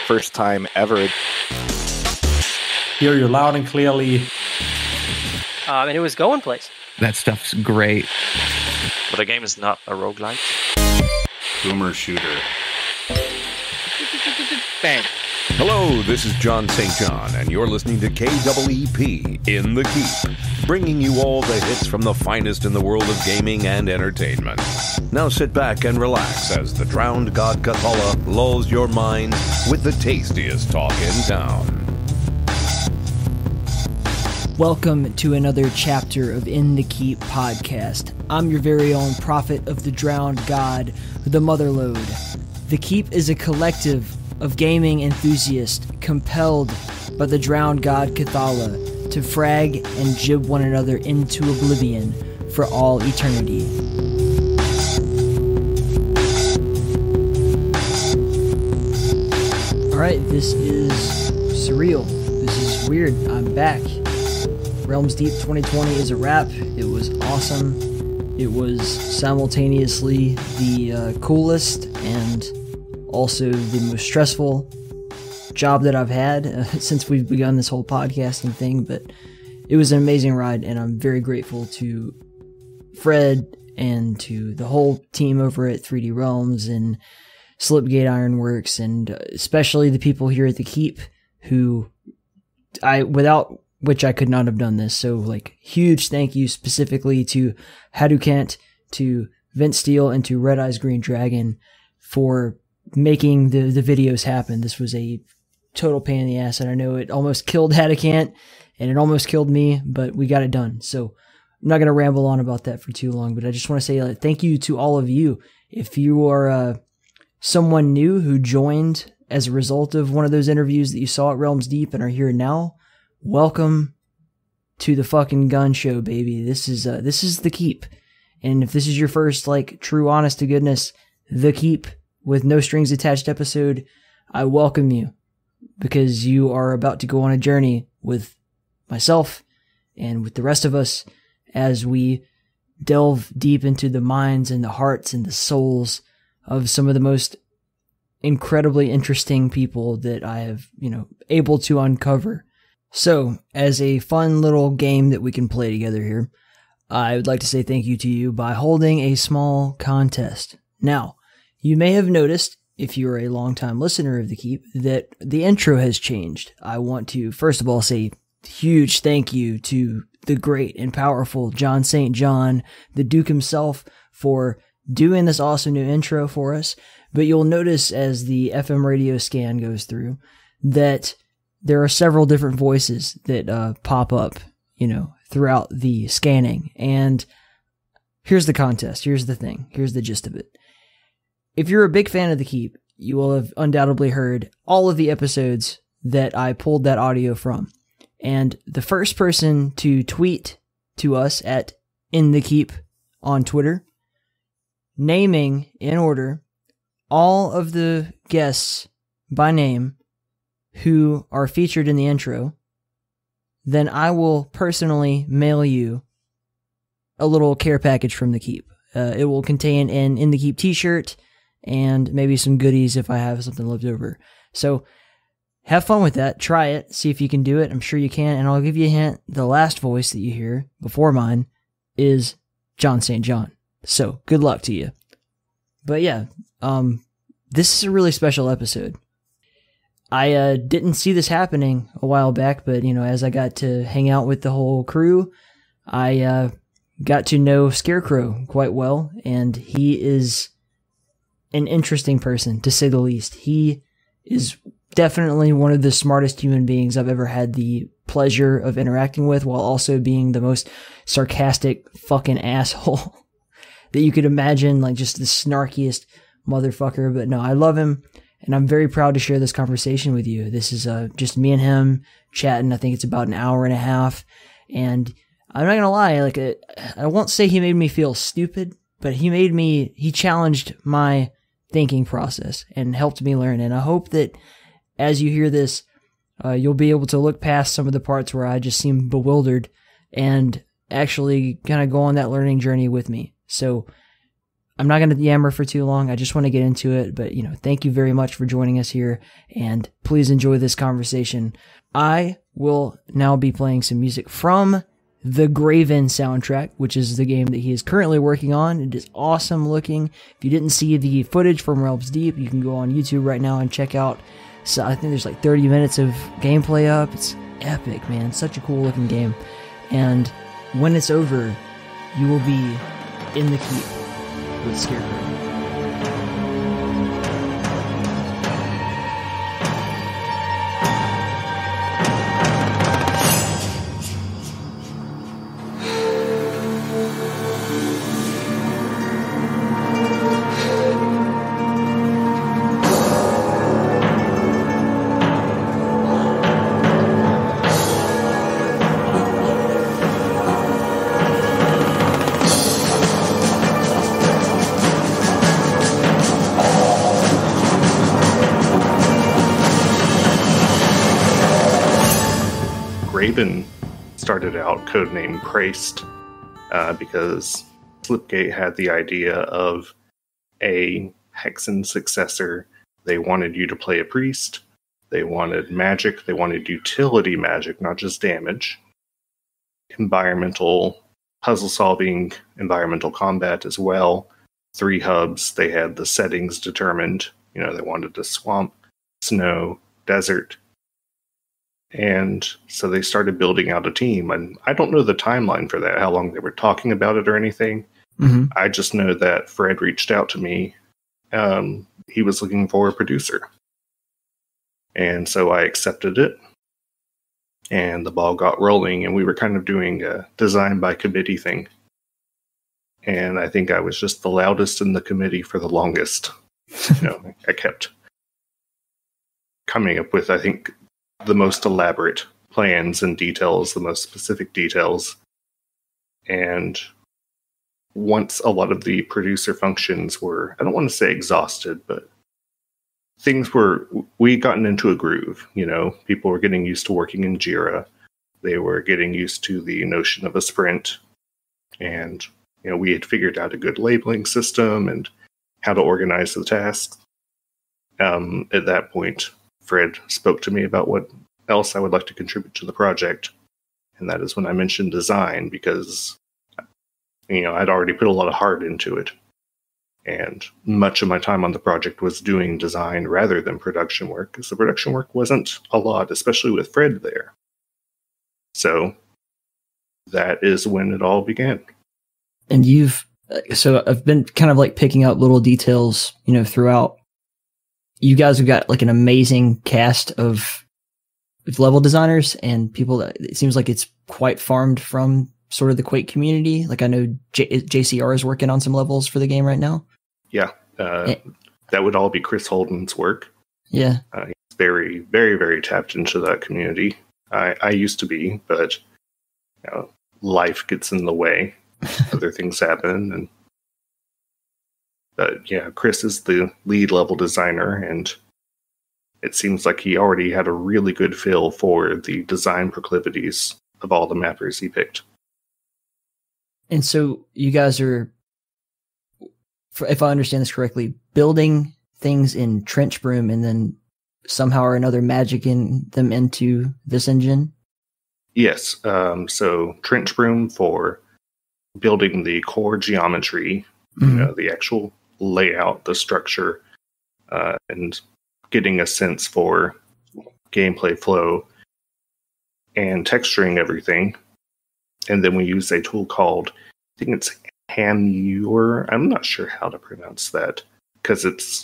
first time ever. Hear you loud and clearly. And it was going place. That stuff's great. But the game is not a roguelike. Boomer shooter. Bang. Hello, this is John St. John, and you're listening to KEEP in the Keep, bringing you all the hits from the finest in the world of gaming and entertainment. Now sit back and relax as the drowned god Cthulhu lulls your mind with the tastiest talk in town. Welcome to another chapter of In the Keep podcast. I'm your very own prophet of the drowned god, the Motherlode. The Keep is a collective of gaming enthusiasts compelled by the drowned god Cthulhu to frag and jib one another into oblivion for all eternity. Alright, this is surreal. This is weird. I'm back. Realms Deep 2020 is a wrap. It was awesome. It was simultaneously the coolest and also the most stressful job that I've had since we've begun this whole podcasting thing, but it was an amazing ride, and I'm very grateful to Fred and to the whole team over at 3D Realms and Slipgate Ironworks, and especially the people here at the Keep who without which I could not have done this. So huge thank you specifically to Hadouken, to Vince Steele, and to Red Eyes Green Dragon for making the videos happen. This was a total pain in the ass, and I know it almost killed Hadouken and it almost killed me, but we got it done. So I'm not going to ramble on about that for too long, but I just want to say thank you to all of you. If you are someone new who joined as a result of one of those interviews that you saw at Realms Deep and are here now, welcome to the fucking gun show, baby. This is the Keep. And if this is your first true honest to goodness the Keep with no strings attached episode, I welcome you, because you are about to go on a journey with myself and with the rest of us as we delve deep into the minds and the hearts and the souls of some of the most incredibly interesting people that I have, able to uncover. So, as a fun little game that we can play together here, I would like to say thank you to you by holding a small contest. Now, you may have noticed, if you're a longtime listener of The Keep, that the intro has changed. I want to, first of all, say huge thank you to the great and powerful John St. John, the Duke himself, for doing this awesome new intro for us. But you'll notice as the FM radio scan goes through that there are several different voices that pop up, throughout the scanning. And here's the contest. Here's the thing. Here's the gist of it. If you're a big fan of The Keep, you will have undoubtedly heard all of the episodes that I pulled that audio from. And the first person to tweet to us at InTheKeep on Twitter, naming in order all of the guests by name who are featured in the intro, then I will personally mail you a little care package from The Keep. It will contain an In The Keep t-shirt and maybe some goodies if I have something left over. So have fun with that. Try it. See if you can do it. I'm sure you can. And I'll give you a hint. The last voice that you hear before mine is John St. John. So good luck to you. But yeah, this is a really special episode. I didn't see this happening a while back, but as I got to hang out with the whole crew, I got to know scar3crow quite well, and he is an interesting person, to say the least. He is definitely one of the smartest human beings I've ever had the pleasure of interacting with, while also being the most sarcastic fucking asshole that you could imagine, just the snarkiest motherfucker. But no, I love him, and I'm very proud to share this conversation with you. This is just me and him chatting. I think it's about an hour and a half, and I'm not gonna lie, I won't say he made me feel stupid, but he challenged my thinking process and helped me learn. And I hope that as you hear this, you'll be able to look past some of the parts where I just seem bewildered and actually kind of go on that learning journey with me. So I'm not going to yammer for too long. I just want to get into it. But, thank you very much for joining us here. And please enjoy this conversation. I will now be playing some music from the GRAVEN soundtrack, which is the game that he is currently working on. It is awesome looking. If you didn't see the footage from Realms Deep, you can go on YouTube right now and check out. So I think there's like 30 minutes of gameplay up. It's epic, man. Such a cool looking game. And when it's over, you will be in the keep with Scarecrow. Graven started out codenamed Christ because Slipgate had the idea of a Hexen successor. They wanted you to play a priest. They wanted magic. They wanted utility magic, not just damage. Environmental puzzle solving, environmental combat as well. 3 hubs. They had the settings determined. They wanted a swamp, snow, desert. And so they started building out a team. And I don't know the timeline for that, how long they were talking about it or anything. Mm-hmm. I just know that Fred reached out to me. He was looking for a producer. And so I accepted it. And the ball got rolling. And we were kind of doing a design by committee thing. And I think I was just the loudest in the committee for the longest. I kept coming up with, I think, the most elaborate plans and details, the most specific details. And once a lot of the producer functions were, I don't want to say exhausted, but we gotten into a groove. People were getting used to working in Jira. They were getting used to the notion of a sprint. And, we had figured out a good labeling system and how to organize the tasks. At that point, Fred spoke to me about what else I would like to contribute to the project. And that is when I mentioned design, because, I'd already put a lot of heart into it. And much of my time on the project was doing design rather than production work, because the production work wasn't a lot, especially with Fred there. So that is when it all began. And so I've been kind of like picking up little details, throughout. You guys have got like an amazing cast of level designers and people that it seems like it's quite farmed from sort of the Quake community. Like I know JCR is working on some levels for the game right now. Yeah. That would all be Chris Holden's work. Yeah. He's very, very, very tapped into that community. I used to be, but life gets in the way. Other things happen. And Chris is the lead level designer, and it seems like he already had a really good feel for the design proclivities of all the mappers he picked. And so you guys are, if I understand this correctly, building things in Trench Broom and then somehow or another magicking them into this engine? Yes. So Trench Broom for building the core geometry, the actual layout, the structure, and getting a sense for gameplay flow and texturing everything. And then we use a tool called, I think it's Hamure. I'm not sure how to pronounce that because it's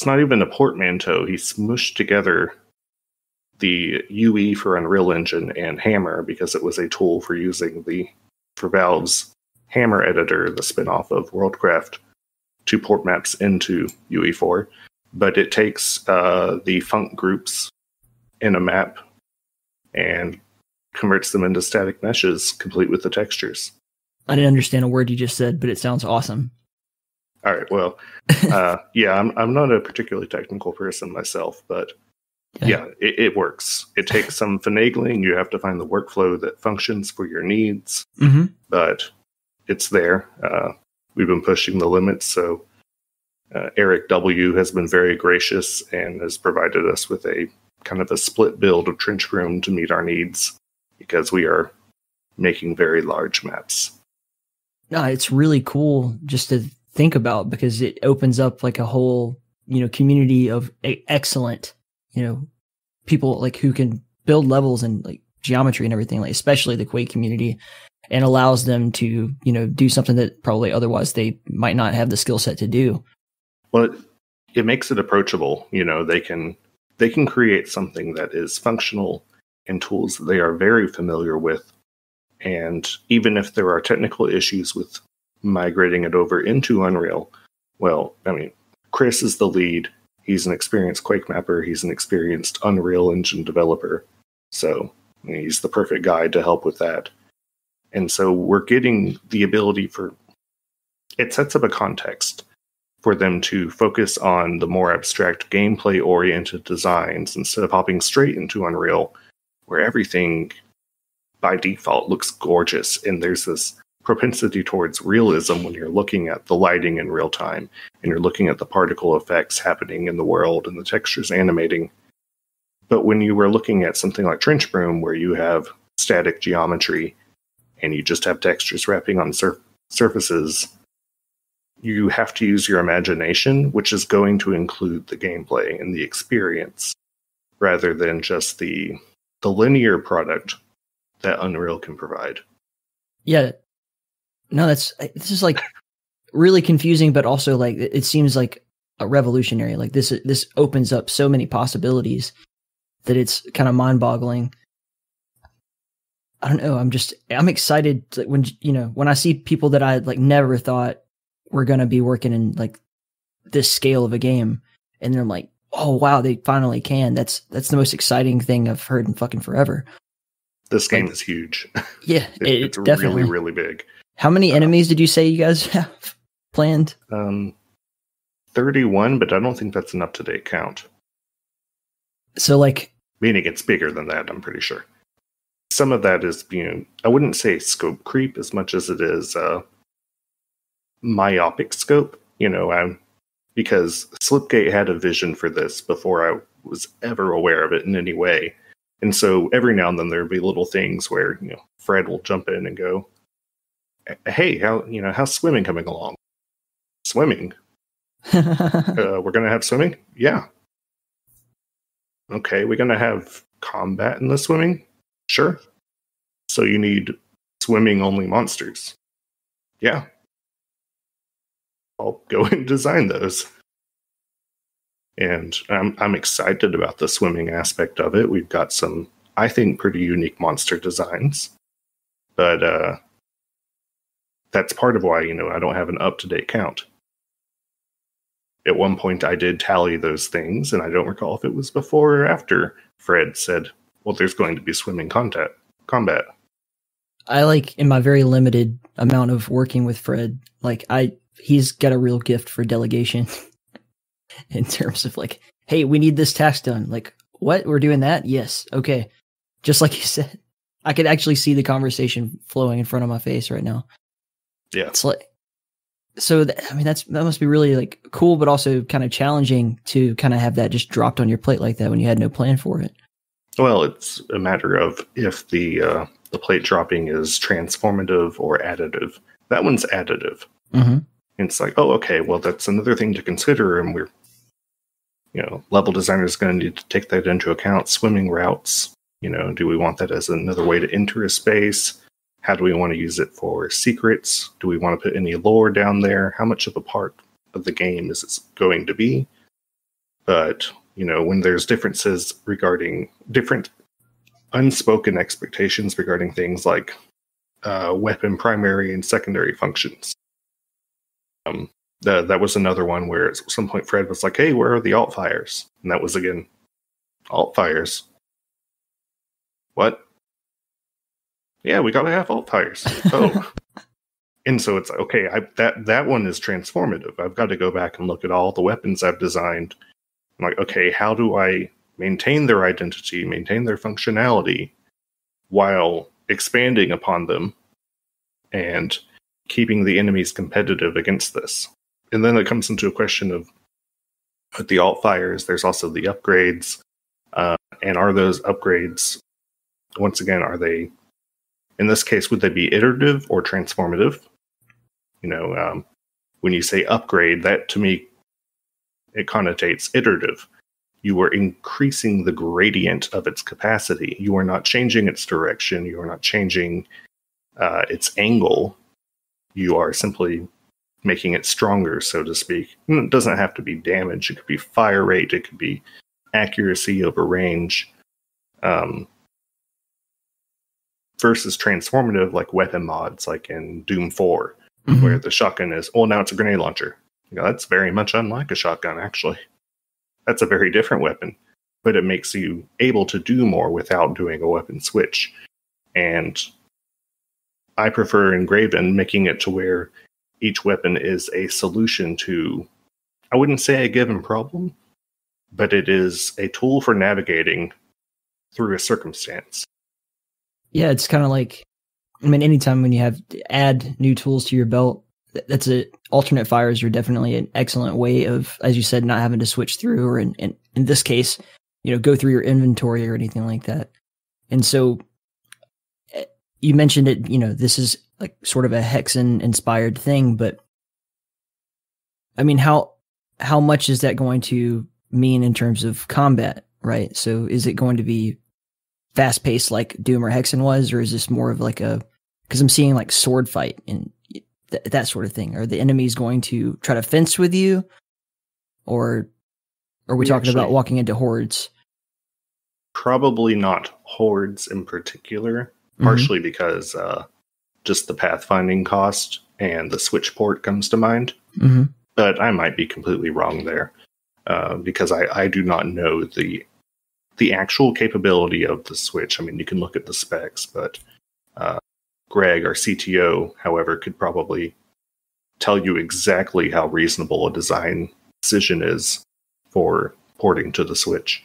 not even a portmanteau. He smooshed together the UE for Unreal Engine and Hammer because it was a tool for using for Valve's Hammer editor, the spinoff of Worldcraft, to port maps into UE4. But it takes the func groups in a map and converts them into static meshes, complete with the textures. I didn't understand a word you just said, but it sounds awesome. All right, well, I'm not a particularly technical person myself, but it works. It takes some finagling. You have to find the workflow that functions for your needs, but it's there. we've been pushing the limits. So Eric W has been very gracious and has provided us with a kind of a split build of Trench Room to meet our needs, because we are making very large maps. No, it's really cool just to think about, because it opens up like a whole, community of excellent, people like who can build levels and like geometry and everything, like especially the Quake community, and allows them to, do something that probably otherwise they might not have the skill set to do. Well, it makes it approachable. They can create something that is functional and tools that they are very familiar with. And even if there are technical issues with migrating it over into Unreal, well, I mean, Chris is the lead. He's an experienced Quake mapper. He's an experienced Unreal Engine developer. So he's the perfect guy to help with that. And so we're getting the ability for, it sets up a context for them to focus on the more abstract gameplay-oriented designs instead of hopping straight into Unreal, where everything by default looks gorgeous, and there's this propensity towards realism when you're looking at the lighting in real time, and you're looking at the particle effects happening in the world and the textures animating. But when you were looking at something like Trench Broom, where you have static geometry, and you just have textures wrapping on surfaces, you have to use your imagination, which is going to include the gameplay and the experience, rather than just the linear product that Unreal can provide. Yeah. No, this is like really confusing, but also like it seems like a revolutionary. Like this opens up so many possibilities that it's kind of mind-boggling. I don't know. I'm excited when I see people that I like never thought were going to be working in like this scale of a game, and they're like, oh wow, they finally can. That's the most exciting thing I've heard in fucking forever. This game is huge. Yeah, it's definitely really, really big. How many enemies did you say you guys have planned? 31, but I don't think that's an up-to-date count. So like, meaning it's bigger than that, I'm pretty sure. Some of that is, I wouldn't say scope creep as much as it is myopic scope, because Slipgate had a vision for this before I was ever aware of it in any way. And so every now and then there'd be little things where, Fred will jump in and go, hey, how's swimming coming along? Swimming? We're going to have swimming? Yeah. Okay, we're going to have combat in the swimming? Sure. So you need swimming-only monsters? Yeah. I'll go and design those. And I'm excited about the swimming aspect of it. We've got some, I think, pretty unique monster designs. But that's part of why, I don't have an up-to-date count. At one point, I did tally those things, and I don't recall if it was before or after Fred said, well, there's going to be swimming combat. I like, in my very limited amount of working with Fred, like he's got a real gift for delegation in terms of like, hey, we need this task done. Like, what? We're doing that? Yes. Okay. Just like you said, I could actually see the conversation flowing in front of my face right now. Yeah. It's like, so that must be really like cool, but also kind of challenging to kind of have that just dropped on your plate like that when you had no plan for it. Well, it's a matter of if the plate dropping is transformative or additive. That one's additive. Mm-hmm. It's like, oh, okay, well, that's another thing to consider, and we're, level designers going to need to take that into account. Swimming routes, do we want that as another way to enter a space? How do we want to use it for secrets? Do we want to put any lore down there? How much of a part of the game is it going to be? But, when there's differences regarding different unspoken expectations regarding things like weapon primary and secondary functions. That was another one where at some point Fred was like, hey, where are the alt fires? And that was, again, alt fires. What? Yeah, we gotta have alt fires. Oh. And so it's like, okay, that one is transformative. I've got to go back and look at all the weapons I've designed. I'm like, okay, how do I maintain their identity, maintain their functionality, while expanding upon them and keeping the enemies competitive against this. And then it comes into a question of with the alt fires, there's also the upgrades. And are those upgrades, once again, are they, in this case, would they be iterative or transformative? When you say upgrade, that to me, it connotates iterative. You are increasing the gradient of its capacity. You are not changing its direction. You are not changing its angle. You are simply making it stronger, so to speak. And it doesn't have to be damage. It could be fire rate. It could be accuracy over range. Versus transformative, like weapon mods, like in Doom 4, where the shotgun is, now it's a grenade launcher. That's very much unlike a shotgun, actually. That's a very different weapon, but it makes you able to do more without doing a weapon switch. And I prefer in Graven making it to where each weapon is a solution to, I wouldn't say a given problem, but it is a tool for navigating through a circumstance. Yeah, it's kind of like, anytime when you have to add new tools to your belt, alternate fires are definitely an excellent way of, as you said, not having to switch through, or in this case, go through your inventory or anything like that. And so you mentioned it, this is like sort of a Hexen inspired thing, but how much is that going to mean in terms of combat, right? So is it going to be fast paced like Doom or Hexen was, or is this more of like because I'm seeing like sword fight and that sort of thing? Are the enemies going to try to fence with you, or are we talking about walking into hordes? Probably not hordes in particular, partially because just the pathfinding cost and the switch port comes to mind. But I might be completely wrong there, because I do not know the actual capability of the switch. You can look at the specs, but Greg, our CTO, however, could probably tell you exactly how reasonable a design decision is for porting to the Switch.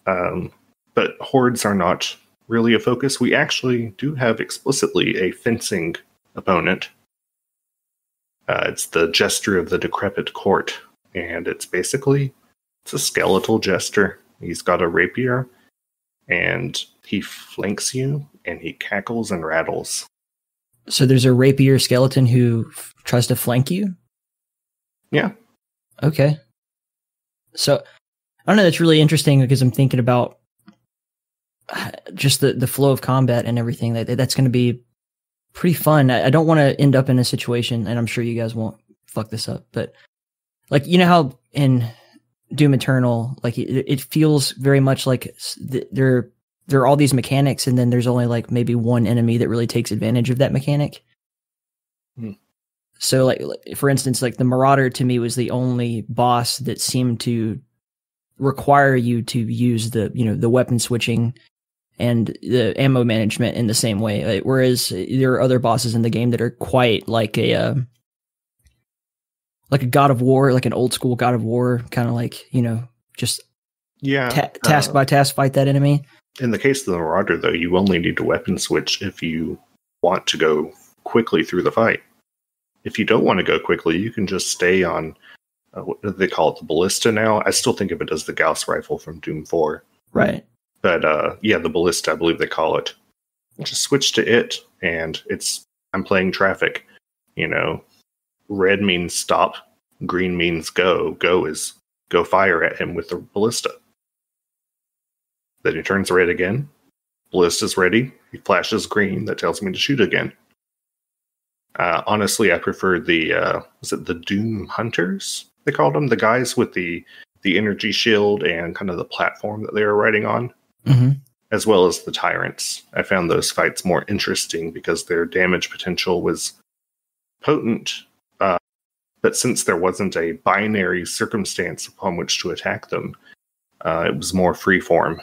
But hordes are not really a focus. We actually do have explicitly a fencing opponent. It's the Jester of the Decrepit Court, and it's a skeletal jester. He's got a rapier, and he flanks you, and he cackles and rattles. So there's a rapier skeleton who tries to flank you? Yeah. Okay. So, I don't know, that's really interesting, because I'm thinking about just the flow of combat and everything. That's going to be pretty fun. I don't want to end up in a situation, and I'm sure you guys won't fuck this up, but like, how in Doom Eternal, like it feels very much like there are all these mechanics, and then there's only like maybe one enemy that really takes advantage of that mechanic. So like for instance, like the Marauder to me was the only boss that seemed to require you to use the weapon switching and the ammo management in the same way. Whereas there are other bosses in the game that are quite like a God of War, like an old school God of War, kind of like, just task by task fight that enemy. In the case of the Marauder, though, you only need to weapon switch if you want to go quickly through the fight. If you don't want to go quickly, you can just stay on, what do they call it, the Ballista now? I still think of it as the Gauss rifle from Doom 4. Right. But the Ballista, I believe they call it. Just switch to it, and I'm playing traffic. Red means stop, green means go. Go is go fire at him with the Ballista. Then he turns red again. Ballista's ready. He flashes green. That tells me to shoot again. Honestly, I prefer was it the Doom Hunters? They called them, the guys with the energy shield and kind of the platform that they were riding on, as well as the Tyrants. I found those fights more interesting because their damage potential was potent, but since there wasn't a binary circumstance upon which to attack them, it was more freeform.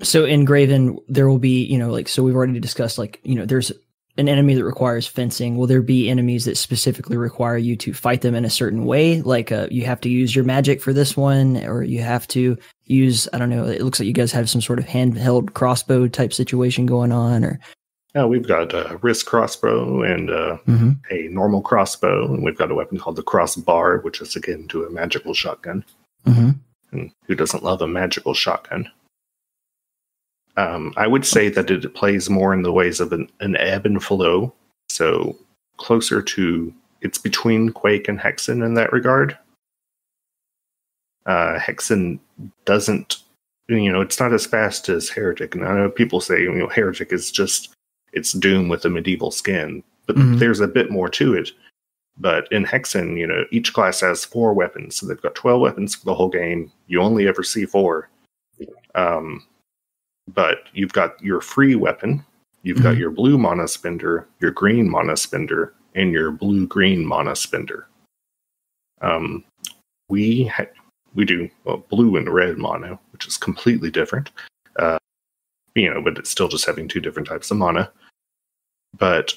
So in Graven, there will be, so we've already discussed, there's an enemy that requires fencing. Will there be enemies that specifically require you to fight them in a certain way? Like you have to use your magic for this one, or you have to use, I don't know, it looks like you guys have some sort of handheld crossbow type situation going on, or We've got a wrist crossbow and a normal crossbow, and we've got a weapon called the crossbar, which is akin to a magical shotgun. And who doesn't love a magical shotgun? I would say that it plays more in the ways of an ebb and flow, so closer to, it's between Quake and Hexen in that regard. Hexen doesn't, it's not as fast as Heretic, and I know people say, Heretic is just, it's Doom with a medieval skin, but there's a bit more to it. But in Hexen, each class has 4 weapons, so they've got 12 weapons for the whole game. You only ever see 4. But you've got your free weapon, you've got your blue mana spender, your green mana spender, and your blue-green mana spender. We do blue and red mana, which is completely different. But it's still just having 2 different types of mana. But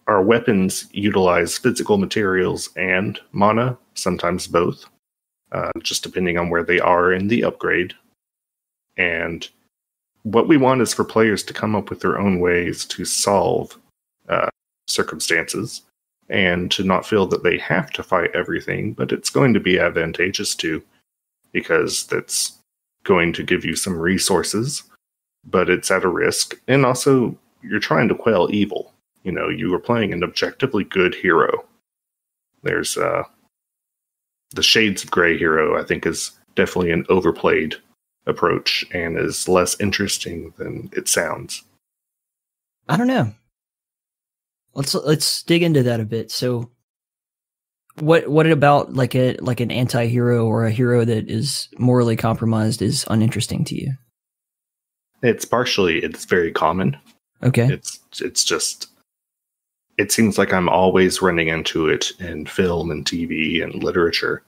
our weapons utilize physical materials and mana, sometimes both, just depending on where they are in the upgrade. And what we want is for players to come up with their own ways to solve circumstances and to not feel that they have to fight everything, but it's going to be advantageous to, because that's going to give you some resources, but it's at a risk. And also, you're trying to quell evil. You are playing an objectively good hero. There's the Shades of Grey hero, I think, is definitely an overplayed approach and is less interesting than it sounds. I don't know. Let's dig into that a bit. So what about like an anti-hero or a hero that is morally compromised is uninteresting to you? It's very common. Okay. It's just, it seems like I'm always running into it in film and TV and literature.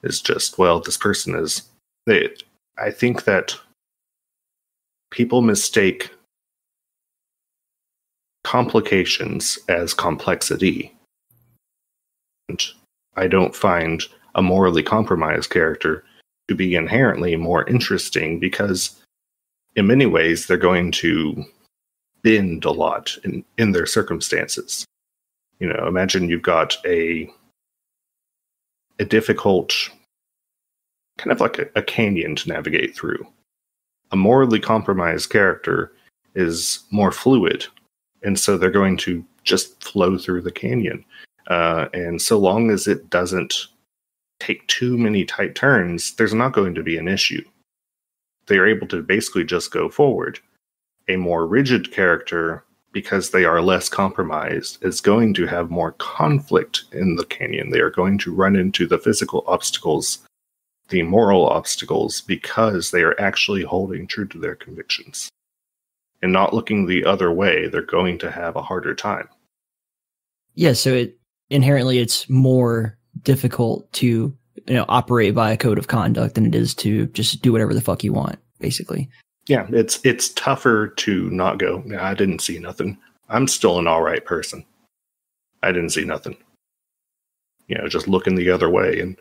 It's just, this person is... I think that people mistake complications as complexity. And I don't find a morally compromised character to be inherently more interesting because in many ways they're going to bend a lot in their circumstances. Imagine you've got a difficult, kind of like a canyon to navigate through. A morally compromised character is more fluid, and so they're going to just flow through the canyon. And so long as it doesn't take too many tight turns, there's not going to be an issue. They are able to basically just go forward. A more rigid character, because they are less compromised, is going to have more conflict in the canyon. They are going to run into the physical obstacles, the moral obstacles, because they are actually holding true to their convictions. And not looking the other way, they're going to have a harder time. Yeah, so inherently it's more difficult to operate by a code of conduct than it is to just do whatever the fuck you want, basically. Yeah, it's tougher to not go, I didn't see nothing. I'm still an alright person. I didn't see nothing. Just looking the other way. And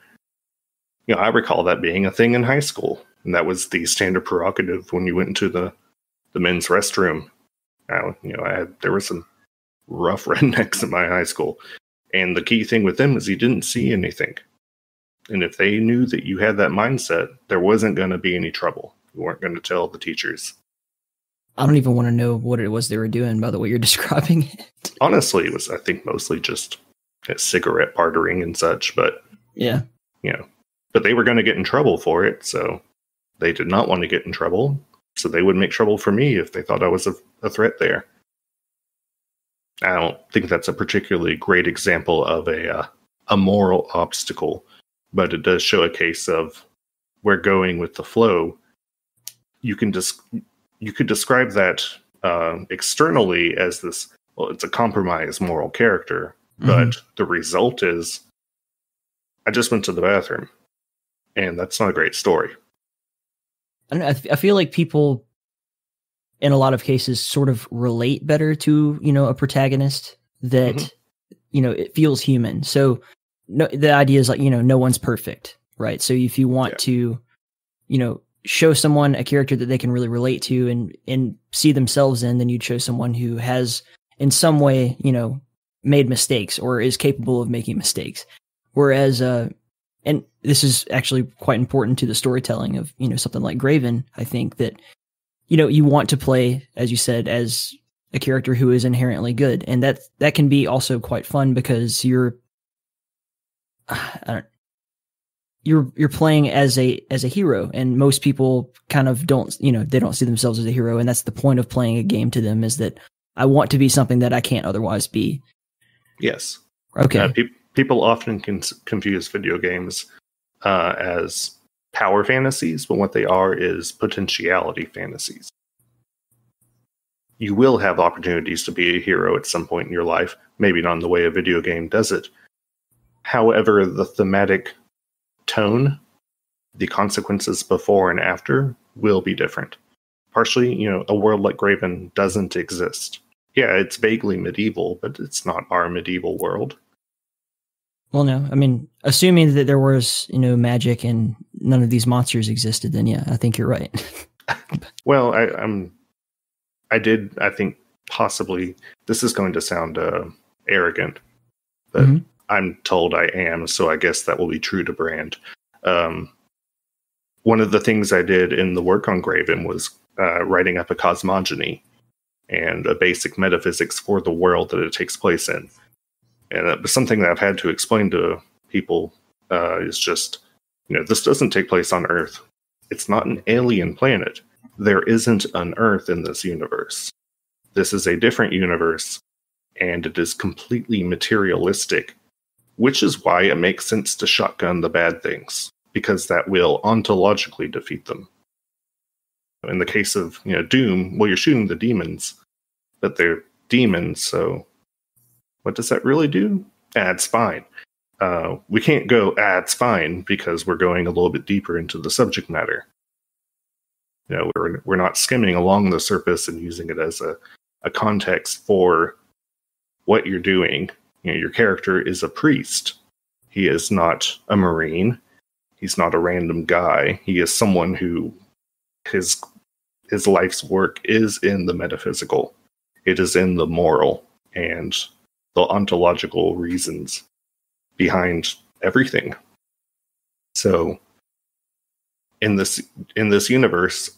I recall that being a thing in high school. And that was the standard prerogative when you went into the men's restroom. There were some rough rednecks in my high school. And the key thing with them is you didn't see anything. And if they knew that you had that mindset, there wasn't going to be any trouble. You weren't going to tell the teachers. I don't even want to know what it was they were doing by the way you're describing it. Honestly, it was, I think, mostly just cigarette bartering and such. But, yeah. But they were going to get in trouble for it. So they did not want to get in trouble. So they would make trouble for me if they thought I was a threat there. I don't think that's a particularly great example of a moral obstacle. But it does show a case of where going with the flow. You could describe that externally as this, it's a compromised moral character, but the result is, I just went to the bathroom, and that's not a great story. I don't know, I feel like people, in a lot of cases, sort of relate better to, a protagonist that, it feels human. So the idea is like, no one's perfect, right? So if you want to, show someone a character that they can really relate to and see themselves in, then you'd show someone who has in some way, made mistakes or is capable of making mistakes. Whereas, and this is actually quite important to the storytelling of, something like Graven. I think that, you want to play, as you said, as a character who is inherently good. And that can be also quite fun because you're playing as a hero, and most people kind of don't, they don't see themselves as a hero. And that's the point of playing a game to them, is that I want to be something that I can't otherwise be. Yes. Okay. People often confuse video games as power fantasies, but what they are is potentiality fantasies. You will have opportunities to be a hero at some point in your life, maybe not in the way a video game does it. However, the thematic tone, the consequences before and after will be different. Partially, a world like Graven doesn't exist. Yeah, it's vaguely medieval, but it's not our medieval world. Well, no, I mean, assuming that there was, magic and none of these monsters existed, then yeah, I think you're right. Well, I think possibly this is going to sound arrogant, but I'm told I am, so I guess that will be true to brand. One of the things I did in the work on Graven was writing up a cosmogony and a basic metaphysics for the world that it takes place in. And it was something that I've had to explain to people is just, this doesn't take place on Earth. It's not an alien planet. There isn't an Earth in this universe. This is a different universe, and it is completely materialistic, which is why it makes sense to shotgun the bad things, because that will ontologically defeat them. In the case of Doom, well, you're shooting the demons, but they're demons, so what does that really do? It's fine. We can't go, it's fine, because we're going a little bit deeper into the subject matter. We're not skimming along the surface and using it as a context for what you're doing. Your character is a priest. He is not a marine. He's not a random guy. He is someone who his life's work is in the metaphysical. It is in the moral and the ontological reasons behind everything. So in this universe,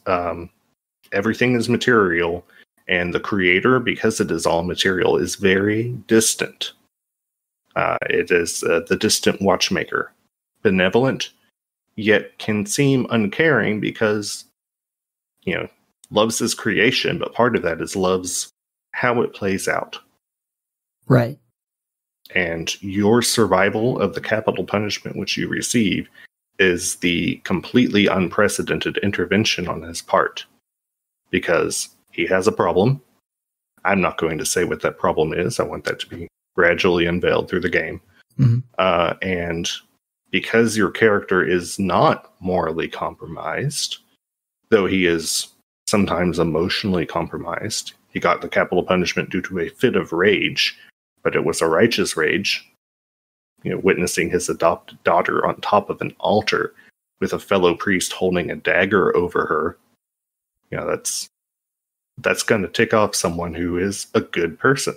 everything is material, and the creator, because it is all material, is very distant. It is the distant watchmaker, benevolent, yet can seem uncaring because, loves his creation, but part of that is loves how it plays out. Right. And your survival of the capital punishment which you receive is the completely unprecedented intervention on his part. Because he has a problem. I'm not going to say what that problem is. I want that to be gradually unveiled through the game. And because your character is not morally compromised, though he is sometimes emotionally compromised, he got the capital punishment due to a fit of rage, but it was a righteous rage. Witnessing his adopted daughter on top of an altar with a fellow priest holding a dagger over her. That's going to tick off someone who is a good person.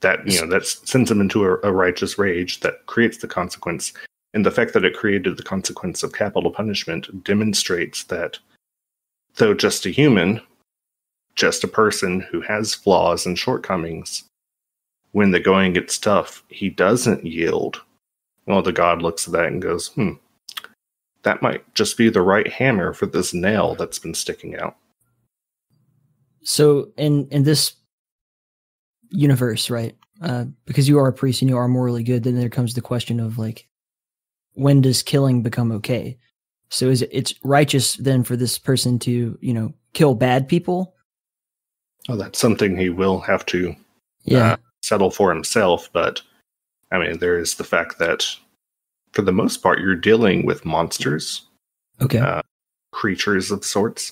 That sends him into a righteous rage that creates the consequence. And the fact that it created the consequence of capital punishment demonstrates that, though just a human, just a person who has flaws and shortcomings, when the going gets tough, he doesn't yield. Well, the god looks at that and goes, that might just be the right hammer for this nail that's been sticking out. So in this universe, right, because you are a priest and you are morally good, then there comes the question of, when does killing become okay? So it's righteous then for this person to, kill bad people? Oh, that's something he will have to settle for himself. But, there is the fact that, for the most part, you're dealing with monsters. Okay. Creatures of sorts.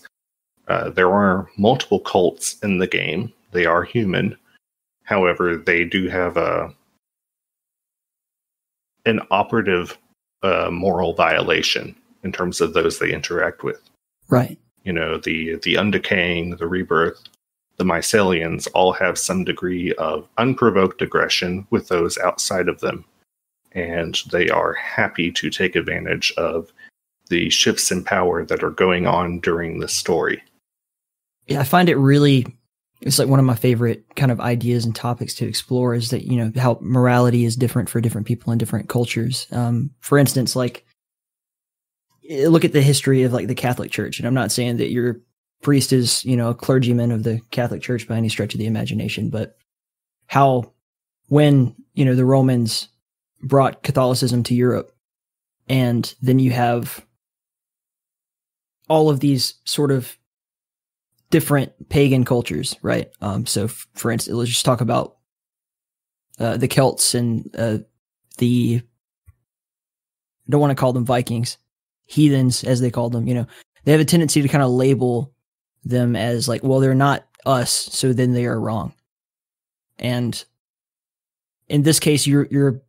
There are multiple cults in the game. They are human. However, they do have an operative moral violation in terms of those they interact with. Right. You know, the Undecaying, the Rebirth, the Mycelians all have some degree of unprovoked aggression with those outside of them. And they are happy to take advantage of the shifts in power that are going on during the story. Yeah, I find it really, it's like one of my favorite kind of ideas and topics to explore is that, you know, how morality is different for different people in different cultures. For instance, like, look at the history of like the Catholic Church. And I'm not saying that your priest is, you know, a clergyman of the Catholic Church by any stretch of the imagination, but how when, you know, the Romans brought Catholicism to Europe, and then you have all of these sort of different pagan cultures, right? So for instance, let's just talk about the Celts and I don't want to call them Vikings, heathens as they called them. You know, they have a tendency to kind of label them as like, well, they're not us, so then they are wrong. And in this case, you're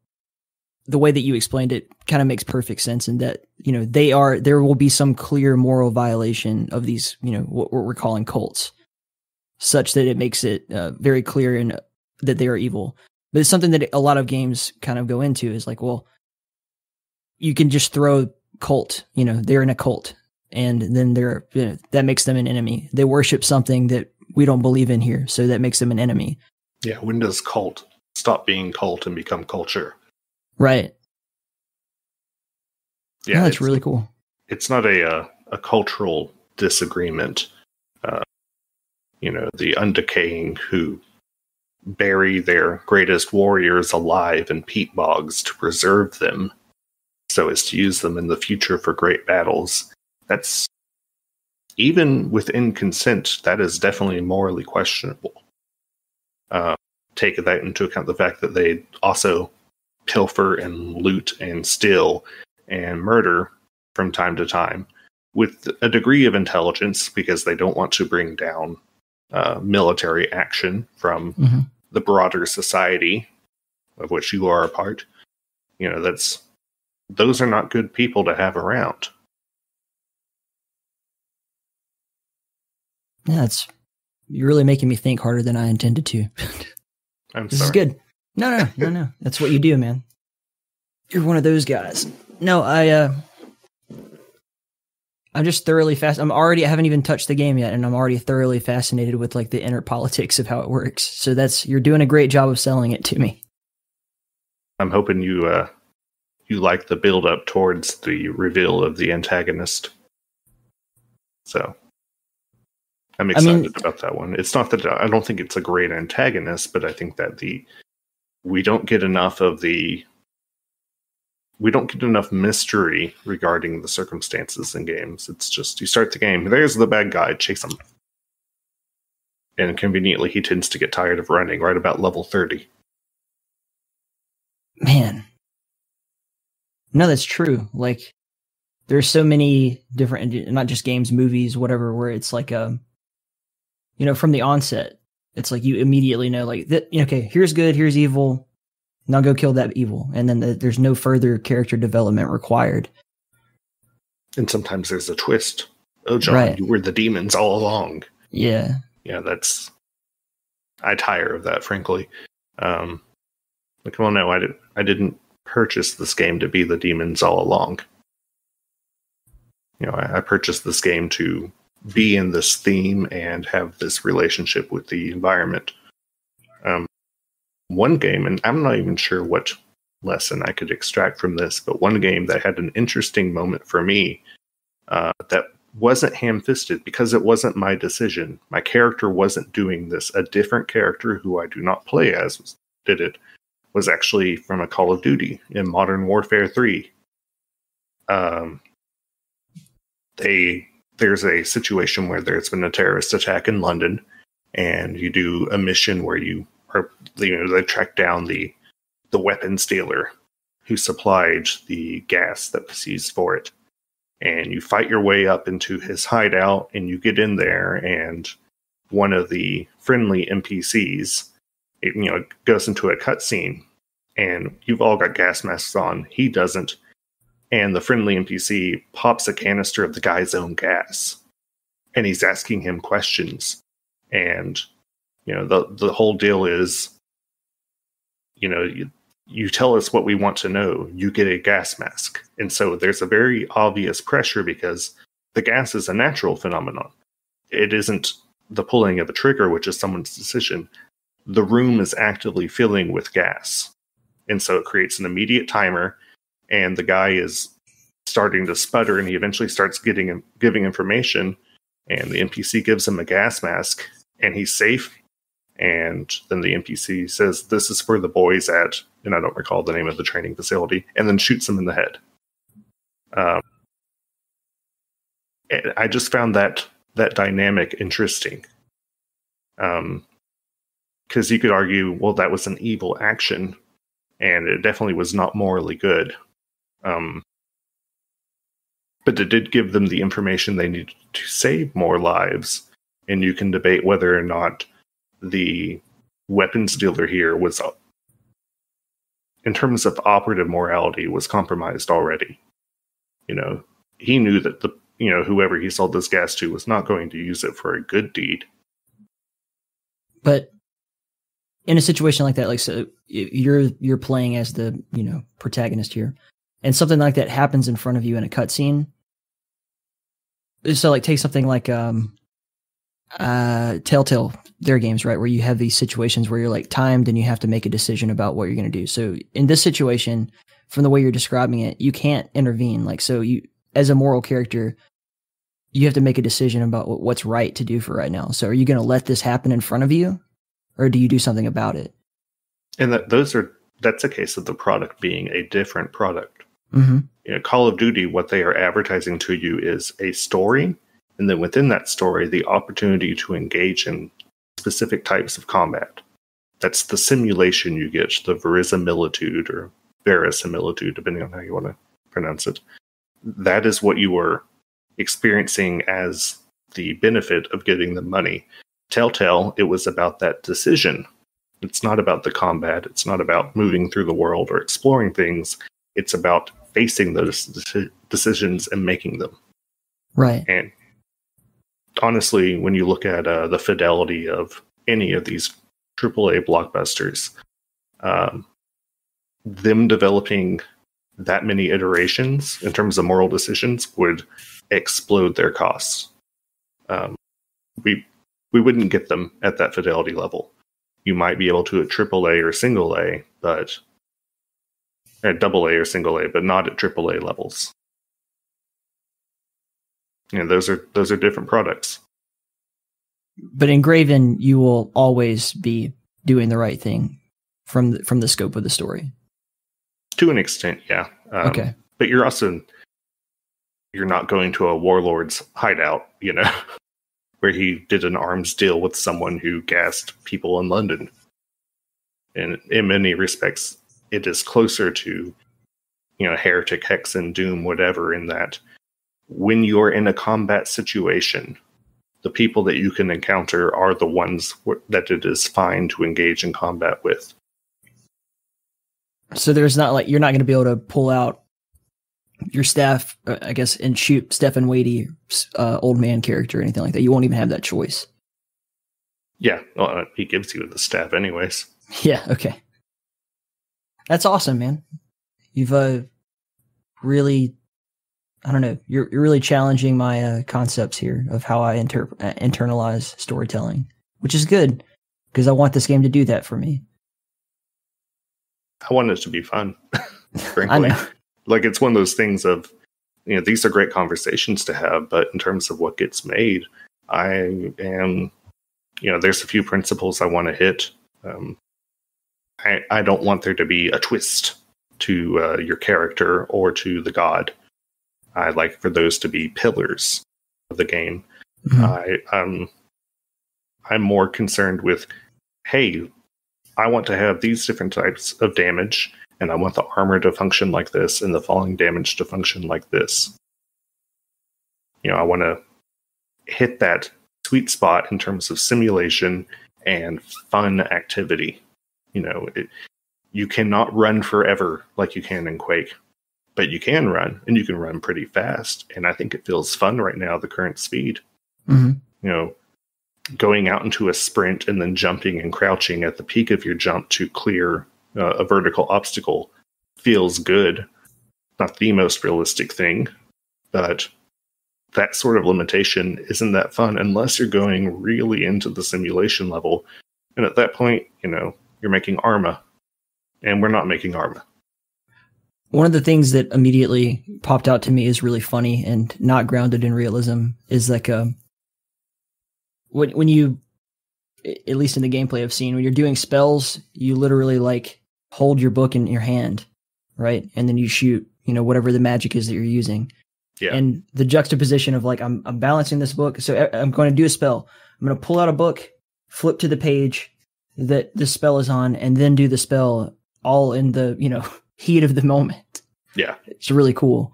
the way that you explained it kind of makes perfect sense in that, you know, there will be some clear moral violation of these, you know, what we're calling cults, such that it makes it very clear that they are evil. But it's something that a lot of games kind of go into is like, well, you can just throw cult, you know, they're in a cult, and then you know, that makes them an enemy. They worship something that we don't believe in here, so that makes them an enemy. Yeah, when does cult stop being cult and become culture? Right. Yeah, that's really cool. It's not a cultural disagreement. You know, the Undecaying who bury their greatest warriors alive in peat bogs to preserve them, so as to use them in the future for great battles. That's, even within consent, that is definitely morally questionable. Take that into account, the fact that they also pilfer and loot and steal and murder from time to time with a degree of intelligence, because they don't want to bring down military action from the broader society of which you are a part. You know, those are not good people to have around. Yeah, you're really making me think harder than I intended to. This is good. No. That's what you do, man. You're one of those guys. No, I'm just thoroughly I haven't even touched the game yet, and I'm already thoroughly fascinated with like the inner politics of how it works. So you're doing a great job of selling it to me. I'm hoping you like the build up towards the reveal of the antagonist. So I'm excited about that one. It's not that I don't think it's a great antagonist, but I think that we don't get enough mystery regarding the circumstances in games. It's just, you start the game, there's the bad guy, chase him. And conveniently, he tends to get tired of running right about level 30. Man. No, that's true. Like, there's so many different, not just games, movies, whatever, where it's like, you know, from the onset, it's like you immediately know, like, okay, here's good, here's evil. Now go kill that evil. And then there's no further character development required. And sometimes there's a twist. Oh, John, right. You were the demons all along. Yeah. Yeah, I tire of that, frankly. Like, well, no, I didn't purchase this game to be the demons all along. You know, I purchased this game to be in this theme and have this relationship with the environment. One game, and I'm not even sure what lesson I could extract from this, but one game that had an interesting moment for me that wasn't ham-fisted because it wasn't my decision. My character wasn't doing this. A different character who I do not play as did it. Was actually from a Call of Duty in Modern Warfare 3. There's a situation where there's been a terrorist attack in London, and you do a mission where they track down the weapons dealer who supplied the gas that was used for it. And you fight your way up into his hideout, and you get in there, and one of the friendly NPCs, it goes into a cutscene, and you've all got gas masks on. He doesn't. and the friendly NPC pops a canister of the guy's own gas, and he's asking him questions. And, the whole deal is, you tell us what we want to know, you get a gas mask. And so there's a very obvious pressure because the gas is a natural phenomenon. It isn't the pulling of a trigger, which is someone's decision. The room is actively filling with gas. And so it creates an immediate timer, and the guy is starting to sputter, and he eventually starts giving information, and the NPC gives him a gas mask, and he's safe. And then the NPC says, "This is for the boys at," and I don't recall the name of the training facility, and then shoots him in the head. I just found that dynamic interesting. Because you could argue, well, that was an evil action, and it definitely was not morally good. But it did give them the information they needed to save more lives, and you can debate whether or not the weapons dealer here was, in terms of operative morality, was compromised already. He knew that whoever he sold this gas to was not going to use it for a good deed. But in a situation like that, like, so you're playing as the, protagonist here, and something like that happens in front of you in a cutscene. So, like, take something like Telltale, their games, right, where you have these situations where you're like timed and you have to make a decision about what you're going to do. So in this situation, from the way you're describing it, you can't intervene. Like, so you, as a moral character, you have to make a decision about what's right to do for right now. So are you going to let this happen in front of you, or do you do something about it? And that's a case of the product being a different product. Mm-hmm. Call of Duty, what they are advertising to you is a story, and then within that story, the opportunity to engage in specific types of combat. That's the simulation you get, the verisimilitude or verisimilitude, depending on how you want to pronounce it. That is what you are experiencing as the benefit of getting the money. Telltale, it was about that decision. It's not about the combat. It's not about moving through the world or exploring things. It's about facing those decisions and making them. Right. And honestly, when you look at the fidelity of any of these AAA blockbusters, them developing that many iterations in terms of moral decisions would explode their costs. We wouldn't get them at that fidelity level. You might be able to at AAA or single A, but at double A or single A, but not at AAA levels. Those are different products. But in Graven, you will always be doing the right thing from the scope of the story. To an extent, yeah. Okay. But you're not going to a warlord's hideout, where he did an arms deal with someone who gassed people in London. And in many respects, it is closer to, Heretic, Hexen, Doom, whatever, in that when you're in a combat situation, the people that you can encounter are the ones that it is fine to engage in combat with. So there's not like, you're not going to be able to pull out your staff, I guess, and shoot Stephen Wadey, old man character or anything like that. You won't even have that choice. Yeah, well, he gives you the staff anyways. Yeah, okay. That's awesome, man. You've really, I don't know, you're really challenging my concepts here of how I internalize storytelling, which is good, because I want this game to do that for me. I want it to be fun, frankly. I know. Like, it's one of those things of, these are great conversations to have, but in terms of what gets made, I am, there's a few principles I want to hit. I don't want there to be a twist to your character or to the god. I like for those to be pillars of the game. Mm-hmm. I'm more concerned with, hey, I want to have these different types of damage, and I want the armor to function like this, and the falling damage to function like this. I want to hit that sweet spot in terms of simulation and fun activity. You cannot run forever like you can in Quake. but you can run, and you can run pretty fast. And I think it feels fun right now, the current speed. Mm-hmm. You know, going out into a sprint and then jumping and crouching at the peak of your jump to clear a vertical obstacle feels good. Not the most realistic thing, but that sort of limitation isn't that fun unless you're going really into the simulation level. And at that point, you know, you're making Arma, and we're not making Arma. One of the things that immediately popped out to me is really funny and not grounded in realism is like when you, at least in the gameplay I've seen, when you're doing spells, you literally like hold your book in your hand, right? And then you shoot, you know, whatever the magic is that you're using. Yeah. And the juxtaposition of like, I'm balancing this book. So I'm going to do a spell. I'm going to pull out a book, flip to the page that the spell is on, and then do the spell all in the, you know, heat of the moment. Yeah. It's really cool.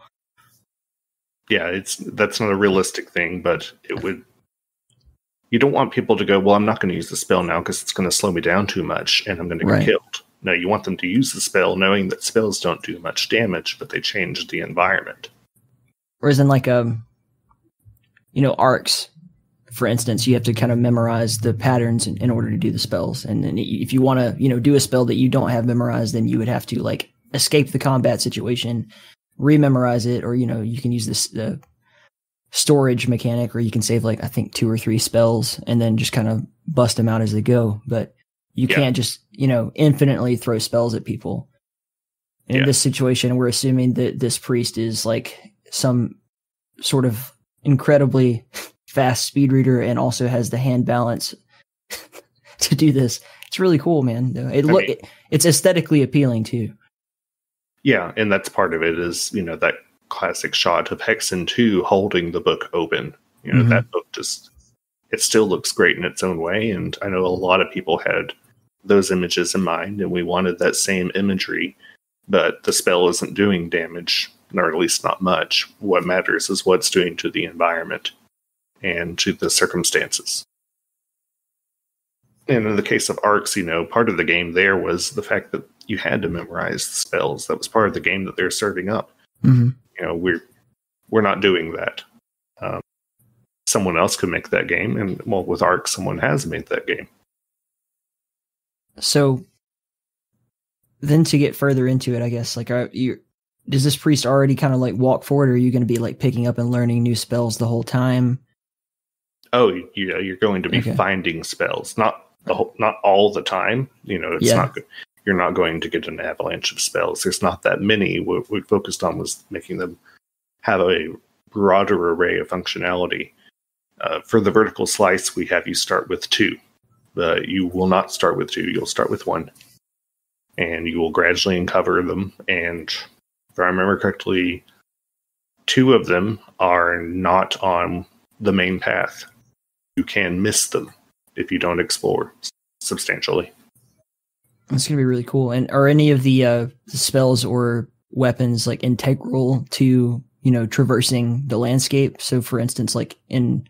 Yeah, that's not a realistic thing, but it would. You don't want people to go, well, I'm not going to use the spell now because it's going to slow me down too much and I'm going to get killed. No, you want them to use the spell knowing that spells don't do much damage, but they change the environment. Whereas in like, you know, arcs, for instance, you have to kind of memorize the patterns in order to do the spells. And then if you want to, you know, do a spell that you don't have memorized, then you would have to like escape the combat situation, rememorize it, or, you know, you can use the storage mechanic, or you can save like, I think 2 or 3 spells and then just kind of bust them out as they go. But you can't just, you know, infinitely throw spells at people. And in this situation, we're assuming that this priest is like some sort of incredibly fast speed reader and also has the hand balance to do this. It's really cool, man. It's aesthetically appealing too. Yeah, and that's part of it is, you know, that classic shot of Hexen 2 holding the book open. You know, that book just, it still looks great in its own way. And I know a lot of people had those images in mind and we wanted that same imagery, but the spell isn't doing damage, or at least not much. What matters is what it's doing to the environment and to the circumstances. And in the case of arcs, you know, part of the game there was the fact that you had to memorize the spells. That was part of the game that they're serving up. Mm-hmm. You know, we're not doing that. Someone else could make that game, and well, with arcs, someone has made that game. So then to get further into it, I guess, like, does this priest already kind of like walk forward, or are you going to be like picking up and learning new spells the whole time? Oh, yeah, you're going to be finding spells, not all the time. You know, it's not good. You're not going to get an avalanche of spells. There's not that many. What we focused on was making them have a broader array of functionality. For the vertical slice, we have you start with 2. You will not start with 2. You'll start with 1. And you will gradually uncover them. And if I remember correctly, 2 of them are not on the main path. You can miss them if you don't explore substantially. That's going to be really cool. And are any of the spells or weapons like integral to, you know, traversing the landscape? So for instance, like in,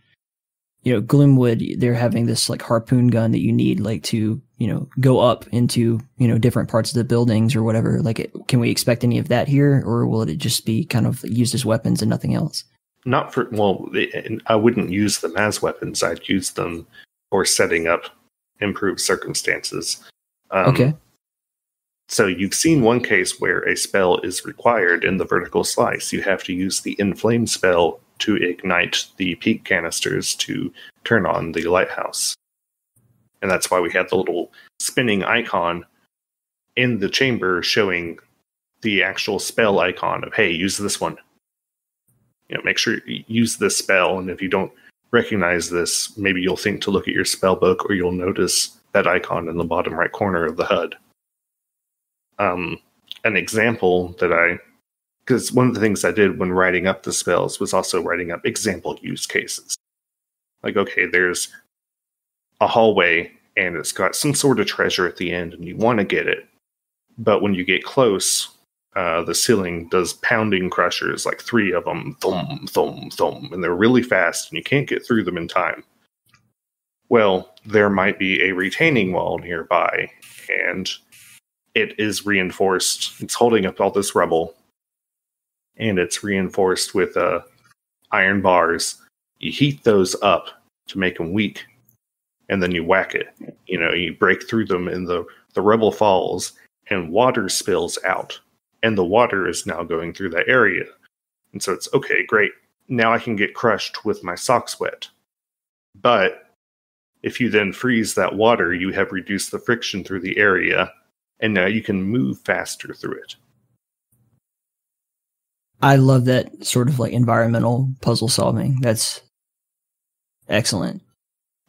you know, Gloomwood, they're having this like harpoon gun that you need like to, you know, go up into, you know, different parts of the buildings or whatever. Like, can we expect any of that here, or will it just be kind of used as weapons and nothing else? Not for, well, I wouldn't use them as weapons. I'd use them for setting up improved circumstances. Okay. So you've seen one case where a spell is required in the vertical slice. You have to use the inflame spell to ignite the peak canisters to turn on the lighthouse. And that's why we had the little spinning icon in the chamber showing the actual spell icon of, hey, use this one. You know, make sure you use this spell, and if you don't recognize this, maybe you'll think to look at your spell book, or you'll notice that icon in the bottom right corner of the HUD. An example that because one of the things I did when writing up the spells was also writing up example use cases. Like, okay, there's a hallway, and it's got some sort of treasure at the end, and you want to get it. But when you get close, the ceiling does pounding crushers, like 3 of them, thump, thump, thump, and they're really fast, and you can't get through them in time. Well, there might be a retaining wall nearby, and it is reinforced. It's holding up all this rubble. and it's reinforced with iron bars. You heat those up to make them weak, and then you whack it. You break through them, and the rubble falls, and water spills out, and the water is now going through that area. And so it's, okay, great. Now I can get crushed with my socks wet. But if you then freeze that water, you have reduced the friction through the area, and now you can move faster through it. I love that sort of like environmental puzzle solving. That's excellent.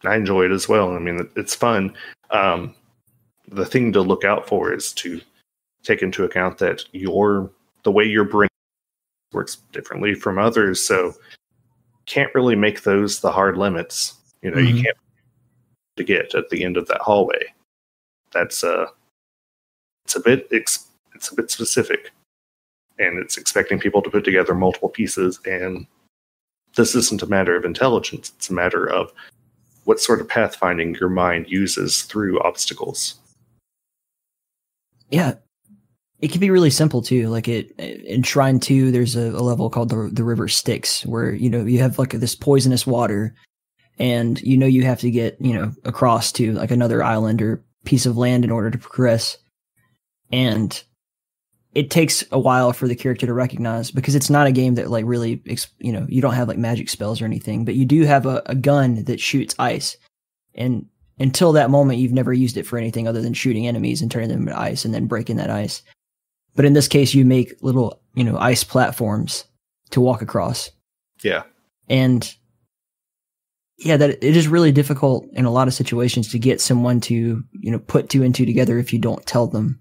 I enjoy it as well. I mean, it's fun. The thing to look out for is to take into account that the way your brain works differently from others, so can't really make those the hard limits. You can't to get at the end of that hallway. That's it's a bit specific, and it's expecting people to put together multiple pieces. And this isn't a matter of intelligence; it's a matter of what sort of pathfinding your mind uses through obstacles. Yeah. It can be really simple too. Like in Shrine 2, there's a level called the River Styx, where, you have like this poisonous water, and you have to get, across to like another island or piece of land in order to progress. And it takes a while for the character to recognize, because it's not a game that like really, you don't have like magic spells or anything, but you do have a gun that shoots ice. And until that moment, you've never used it for anything other than shooting enemies and turning them into ice and then breaking that ice. But in this case, you make little, ice platforms to walk across. Yeah. And yeah, that it is really difficult in a lot of situations to get someone to, put two and two together if you don't tell them.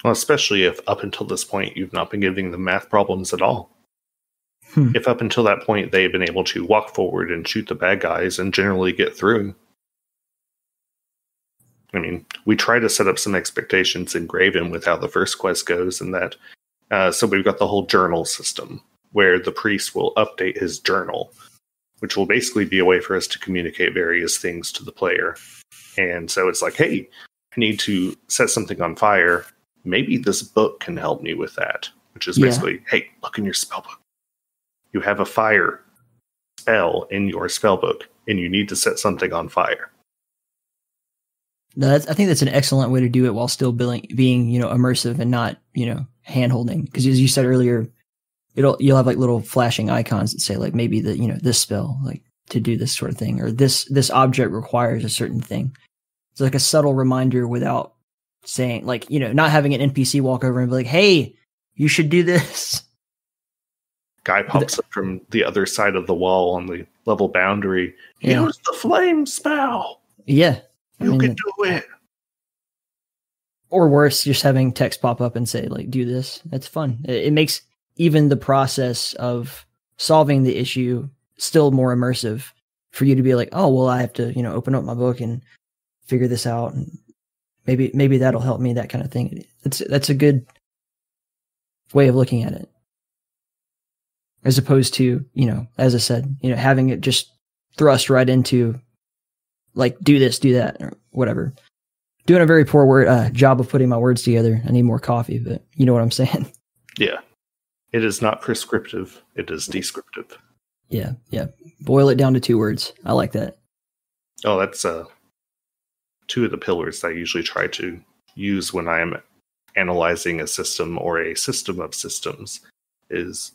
Well, especially if up until this point, you've not been giving them math problems at all. If up until that point, they've been able to walk forward and shoot the bad guys and generally get through. I mean, we try to set up some expectations in Graven with how the first quest goes, and that. So we've got the whole journal system, where the priest will update his journal, which will basically be a way for us to communicate various things to the player. And so it's like, hey, I need to set something on fire. Maybe this book can help me with that, which is basically, hey, look in your spellbook. You have a fire spell in your spellbook, and you need to set something on fire. No, I think that's an excellent way to do it while still being immersive and not, hand holding. Because as you said earlier, you'll have like little flashing icons that say like maybe this spell, like to do this sort of thing, or this object requires a certain thing. It's like a subtle reminder without saying, like, not having an NPC walk over and be like, hey, you should do this. Guy pops up from the other side of the wall on the level boundary. Use the flame spell. Yeah. You can do it. Or worse, just having text pop up and say, like, do this. That's fun. It makes even the process of solving the issue still more immersive for you to be like, oh, well, I have to, open up my book and figure this out. And maybe that'll help me, that kind of thing. That's a good way of looking at it. As opposed to, as I said, having it just thrust right into, like, do this, do that, or whatever. Doing a very poor job of putting my words together. I need more coffee, but you know what I'm saying? Yeah. It is not prescriptive. It is descriptive. Yeah. Boil it down to 2 words. I like that. Oh, that's 2 of the pillars I usually try to use when I am analyzing a system or a system of systems. Is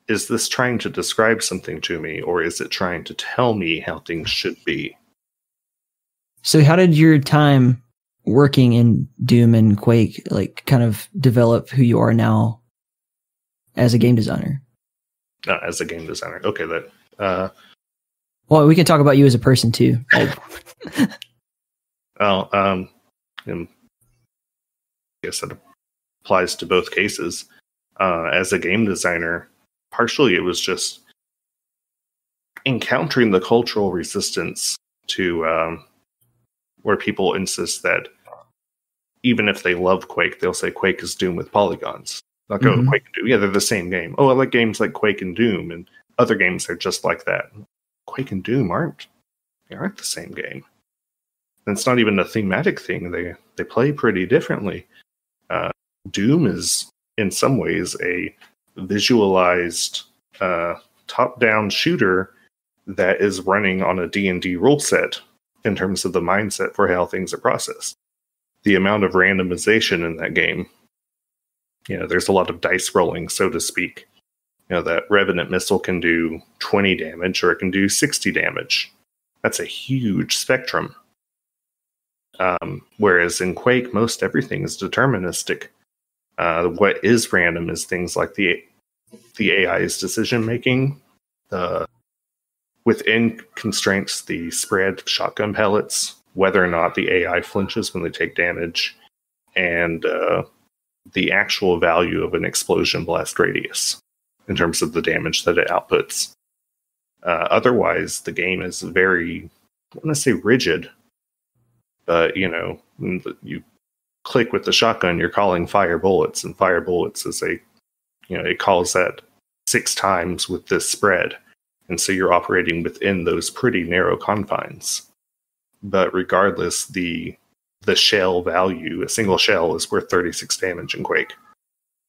this trying to describe something to me, or is it trying to tell me how things should be? So how did your time working in Doom and Quake like kind of develop who you are now as a game designer? As a game designer. Okay, well, we can talk about you as a person too. Well, I guess that applies to both cases. As a game designer, partially it was just encountering the cultural resistance to where people insist that even if they love Quake, they'll say Quake is Doom with polygons. Like, Quake and Doom. Yeah, they're the same game. Oh, I like games like Quake and Doom, and other games are just like that. Quake and Doom aren't the same game. And it's not even a thematic thing. They play pretty differently. Doom is, in some ways, a visualized top-down shooter that is running on a D&D rule set in terms of the mindset for how things are processed. The amount of randomization in that game, there's a lot of dice rolling, so to speak. That Revenant missile can do 20 damage or it can do 60 damage. That's a huge spectrum. Whereas in Quake, most everything is deterministic. What is random is things like the AI's decision making, within constraints, the spread shotgun pellets, whether or not the AI flinches when they take damage, and the actual value of an explosion blast radius in terms of the damage that it outputs. Otherwise, the game is very, I want to say rigid, but you click with the shotgun, you're calling fire bullets, and fire bullets is it calls that 6 times with this spread. And so you're operating within those pretty narrow confines. But regardless, the shell value, a single shell is worth 36 damage in Quake.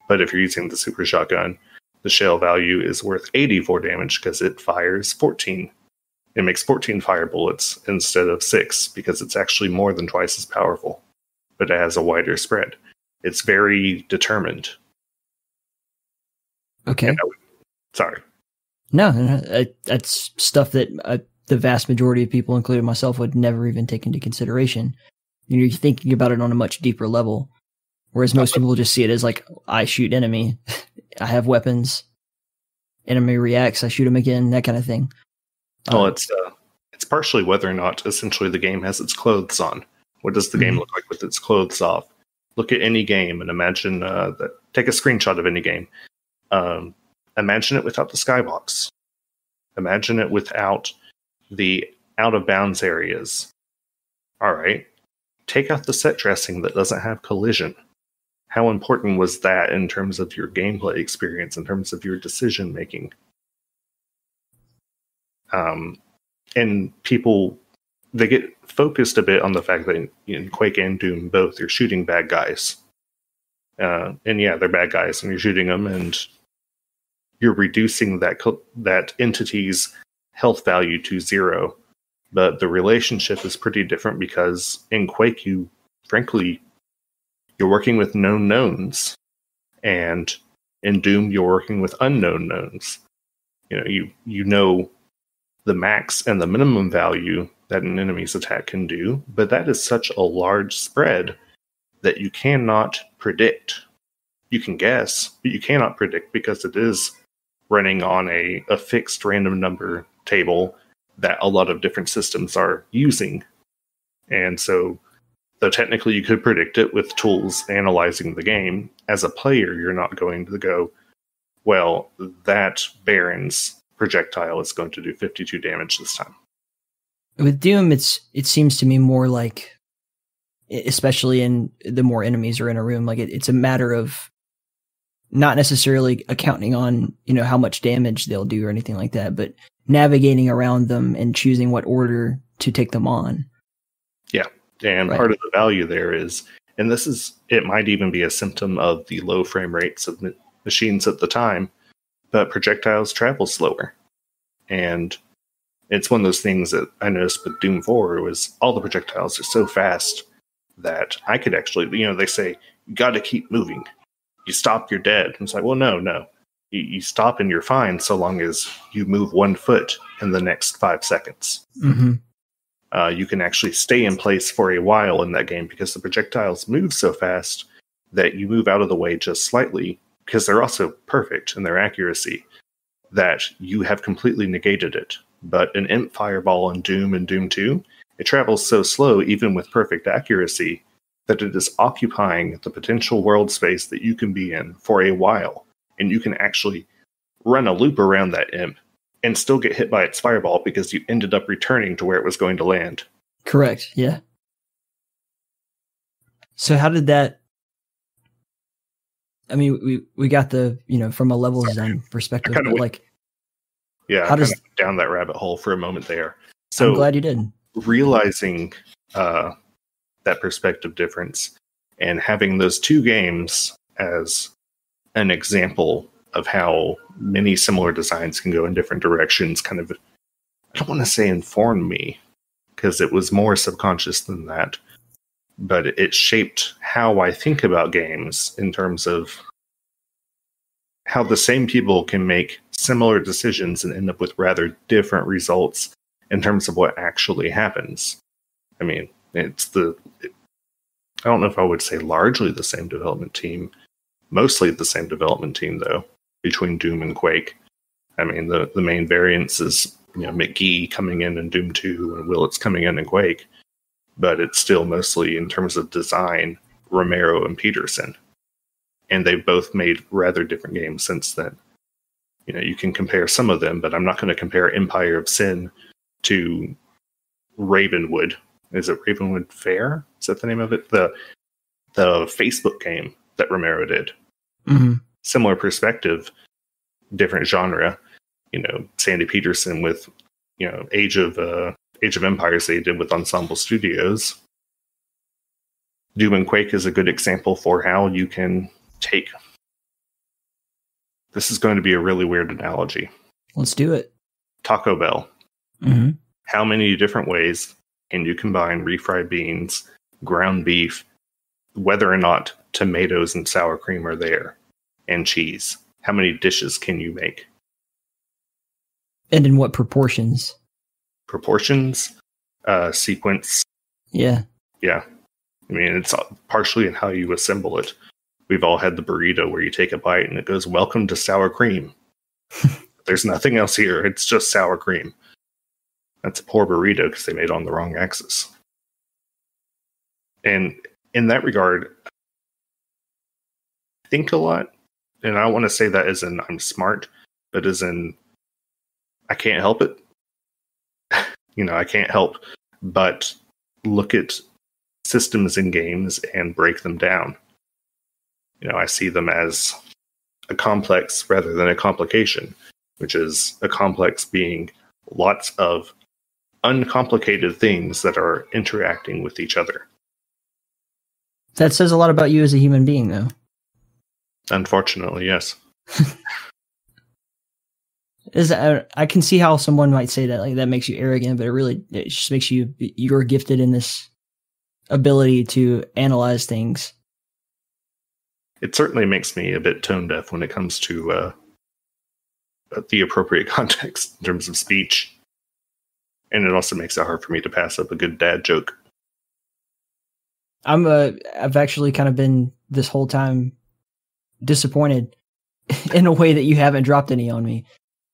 But if you're using the super shotgun, the shell value is worth 84 damage because it fires 14. It makes 14 fire bullets instead of 6 because it's actually more than twice as powerful. But it has a wider spread. It's very determined. Okay. Sorry. No, that's stuff that the vast majority of people, including myself, would never even take into consideration. You're thinking about it on a much deeper level, whereas most people just see it as like, I shoot enemy, I have weapons, enemy reacts, I shoot him again, that kind of thing. Well, it's partially whether or not essentially the game has its clothes on. What does the game look like with its clothes off? Look at any game and imagine take a screenshot of any game. Imagine it without the skybox. Imagine it without the out-of-bounds areas. All right. Take out the set dressing that doesn't have collision. How important was that in terms of your gameplay experience, in terms of your decision-making? And people, they get focused a bit on the fact that in Quake and Doom, both, you're shooting bad guys. And yeah, they're bad guys, and you're shooting them, and you're reducing that entity's health value to 0. But the relationship is pretty different because in Quake, you're working with known knowns. And in Doom, you're working with unknown knowns. You know the max and the minimum value that an enemy's attack can do, but that is such a large spread that you cannot predict. You can guess, but you cannot predict because it is running on a fixed random number table that a lot of different systems are using. And so, though technically you could predict it with tools analyzing the game, as a player, you're not going to go, well, that Baron's projectile is going to do 52 damage this time. With Doom, it seems to me more like, especially in the more enemies are in a room, like it's a matter of not necessarily accounting on, how much damage they'll do or anything like that, but navigating around them and choosing what order to take them on. Yeah. And Part of the value there is, and it might even be a symptom of the low frame rates of machines at the time, but projectiles travel slower. And it's one of those things that I noticed with Doom 4 was all the projectiles are so fast that I could actually, they say, you got to keep moving. You stop, you're dead. And it's like, well, no. You stop and you're fine so long as you move 1 foot in the next 5 seconds. Mm-hmm. You can actually stay in place for a while in that game because the projectiles move so fast that you move out of the way just slightly because they're also perfect in their accuracy that you have completely negated it. But an imp fireball in Doom and Doom 2, it travels so slow even with perfect accuracy that it is occupying the potential world space that you can be in for a while. And you can actually run a loop around that imp and still get hit by its fireball because you ended up returning to where it was going to land. Correct, yeah. So how did that... I mean, we got the, from a level design perspective, but yeah, how does down that rabbit hole for a moment there. So I'm glad you did. Realizing that perspective difference and having those two games as an example of how many similar designs can go in different directions kind of, I don't want to say informed me, because it was more subconscious than that, but it shaped how I think about games in terms of how the same people can make similar decisions and end up with rather different results in terms of what actually happens. I mean, I don't know if I would say largely the same development team, mostly the same development team, though, between Doom and Quake. I mean, the main variance is, McGee coming in Doom 2 and Willits coming in Quake, but it's still mostly, in terms of design, Romero and Peterson. And they've both made rather different games since then. You can compare some of them, but I'm not going to compare Empire of Sin to Ravenwood. Is it Ravenwood Fair? Is that the name of it? The Facebook game that Romero did. Mm-hmm. Similar perspective, different genre. Sandy Peterson with Age of Empires they did with Ensemble Studios. Doom and Quake is a good example for how you can take. This is going to be a really weird analogy. Let's do it. Taco Bell. Mm-hmm. How many different ways can you combine refried beans, ground beef, whether or not tomatoes and sour cream are there, and cheese? How many dishes can you make? And in what proportions? Proportions, sequence. Yeah. Yeah. I mean, it's partially in how you assemble it. We've all had the burrito where you take a bite and it goes, "Welcome to sour cream." There's nothing else here. It's just sour cream. That's a poor burrito because they made it on the wrong axis. And in that regard, I think a lot. And I don't want to say that as in I'm smart, but as in I can't help it. I can't help but look at systems in games and break them down. I see them as a complex rather than a complication, which is a complex being lots of uncomplicated things that are interacting with each other. That says a lot about you as a human being, though. Unfortunately, yes. I can see how someone might say that, like, that makes you arrogant, but it just makes you're gifted in this ability to analyze things. It certainly makes me a bit tone deaf when it comes to the appropriate context in terms of speech. And it also makes it hard for me to pass up a good dad joke. I've actually kind of been this whole time disappointed in a way that you haven't dropped any on me,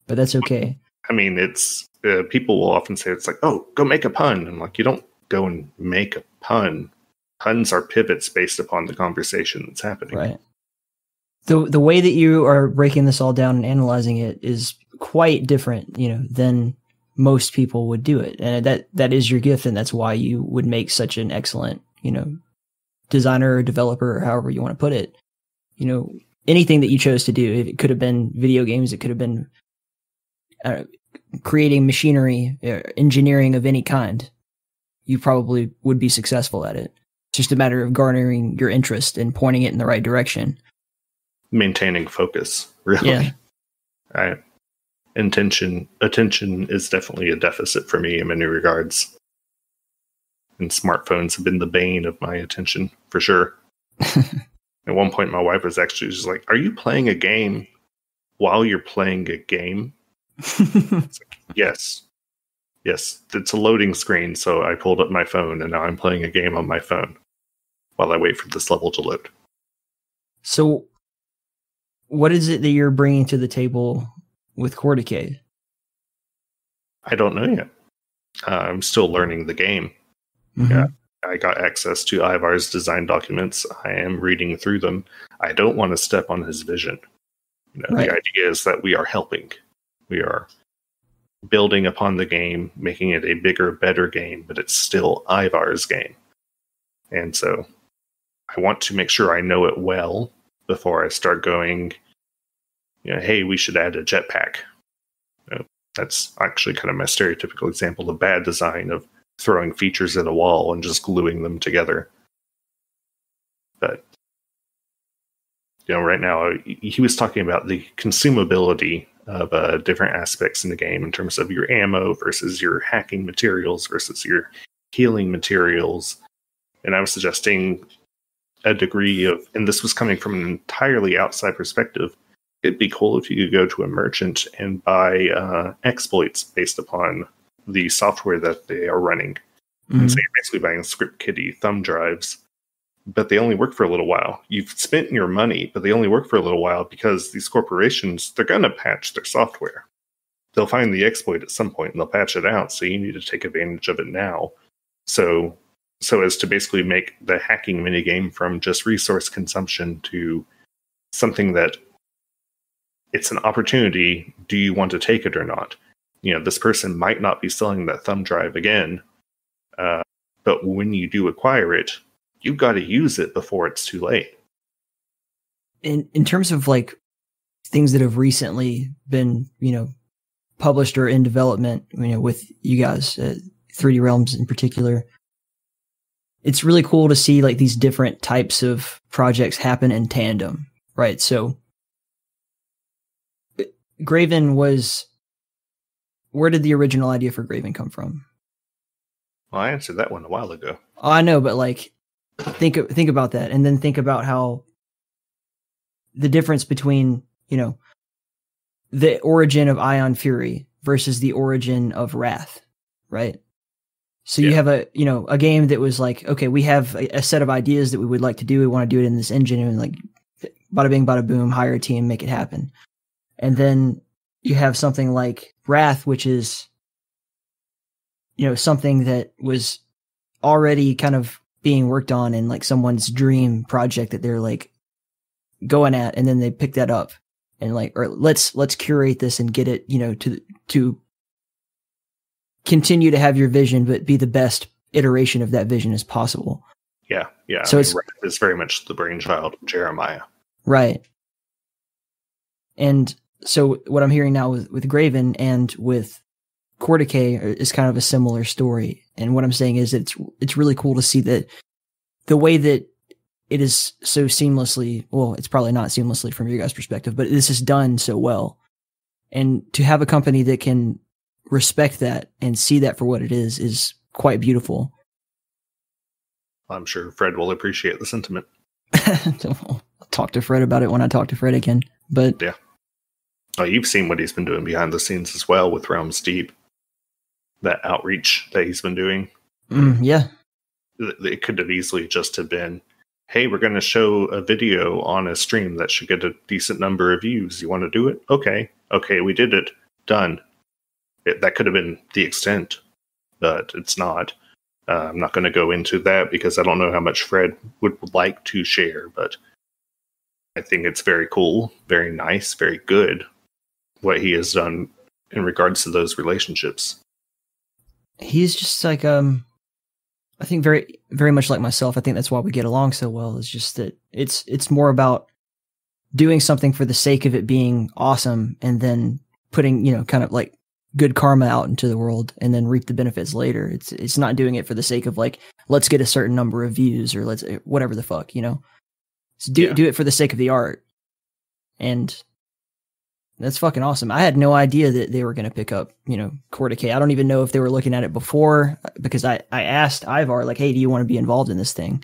but that's okay. I mean, it's people will often say it's like, "Oh, go make a pun." I'm like, you don't go and make a pun. Puns are pivots based upon the conversation that's happening. Right. The way that you are breaking this all down and analyzing it is quite different, than most people would do it. And that is your gift, and that's why you would make such an excellent, designer or developer, or however you want to put it. Anything that you chose to do, it could have been video games, it could have been creating machinery, engineering of any kind. You probably would be successful at it. It's just a matter of garnering your interest and pointing it in the right direction. Maintaining focus, really. Yeah. Attention is definitely a deficit for me in many regards. And smartphones have been the bane of my attention, for sure. At one point, my wife was actually just like, "Are you playing a game while you're playing a game?" It's like, yes. Yes, it's a loading screen, so I pulled up my phone, and now I'm playing a game on my phone while I wait for this level to load. So, what is it that you're bringing to the table with Core Decay? I don't know yet. I'm still learning the game. Mm-hmm. Yeah, I got access to Ivar's design documents. I am reading through them. I don't want to step on his vision. Right. The idea is that we are helping. We are building upon the game, making it a bigger, better game, but it's still Ivar's game. And so I want to make sure I know it well before I start going, hey, we should add a jetpack. That's actually kind of my stereotypical example of bad design, of throwing features at a wall and just gluing them together. But right now he was talking about the consumability of different aspects in the game in terms of your ammo versus your hacking materials versus your healing materials. And I was suggesting a degree of, and this was coming from an entirely outside perspective, it'd be cool if you could go to a merchant and buy exploits based upon the software that they are running. And so you're basically buying script kiddie thumb drives, but they only work for a little while. You've spent your money, but they only work for a little while because these corporations, they're going to patch their software. They'll find the exploit at some point and they'll patch it out. So you need to take advantage of it now. So as to basically make the hacking minigame from just resource consumption to something that it's an opportunity. Do you want to take it or not? This person might not be selling that thumb drive again. But when you do acquire it, you've got to use it before it's too late. In terms of like things that have recently been, published or in development, with you guys, 3D Realms in particular, it's really cool to see like these different types of projects happen in tandem, right? So Graven where did the original idea for Graven come from? Well, I answered that one a while ago. Oh, I know, but like, think about that, and then think about how the difference between the origin of Ion Fury versus the origin of Wrath, right? So you have a game that was like, okay, we have a set of ideas that we would like to do. We want to do it in this engine, and like, bada bing, bada boom, hire a team, make it happen. And then you have something like Wrath, which is something that was already kind of being worked on in like someone's dream project that they're like going at, and then they pick that up and like, or let's curate this and get it, to continue to have your vision, but be the best iteration of that vision as possible. Yeah. So it's very much the brainchild of Jeremiah. Right. And so what I'm hearing now with Graven and with Core Decay is kind of a similar story. And what I'm saying is it's really cool to see that the way that it is so seamlessly, well, it's probably not seamlessly from your guys' perspective, but this is done so well. And to have a company that can respect that and see that for what it is quite beautiful. I'm sure Fred will appreciate the sentiment. I'll talk to Fred about it when I talk to Fred again. But yeah. Oh, you've seen what he's been doing behind the scenes as well with Realms Deep. That outreach that he's been doing. Yeah. It could have easily just have been, hey, we're going to show a video on a stream that should get a decent number of views. You want to do it? Okay, we did it. Done. That could have been the extent, but it's not. I'm not going to go into that because I don't know how much Fred would like to share, but I think it's very cool, very nice, very good what he has done in regards to those relationships. He's just like, I think very, very much like myself. I think that's why we get along so well. It's just that it's more about doing something for the sake of it being awesome and then putting, kind of like good karma out into the world and then reap the benefits later. It's not doing it for the sake of like, let's get a certain number of views or let's whatever the fuck, So do it for the sake of the art. And that's fucking awesome. I had no idea that they were going to pick up, Core Decay. I don't even know if they were looking at it before because I asked Ivar, like, hey, do you want to be involved in this thing?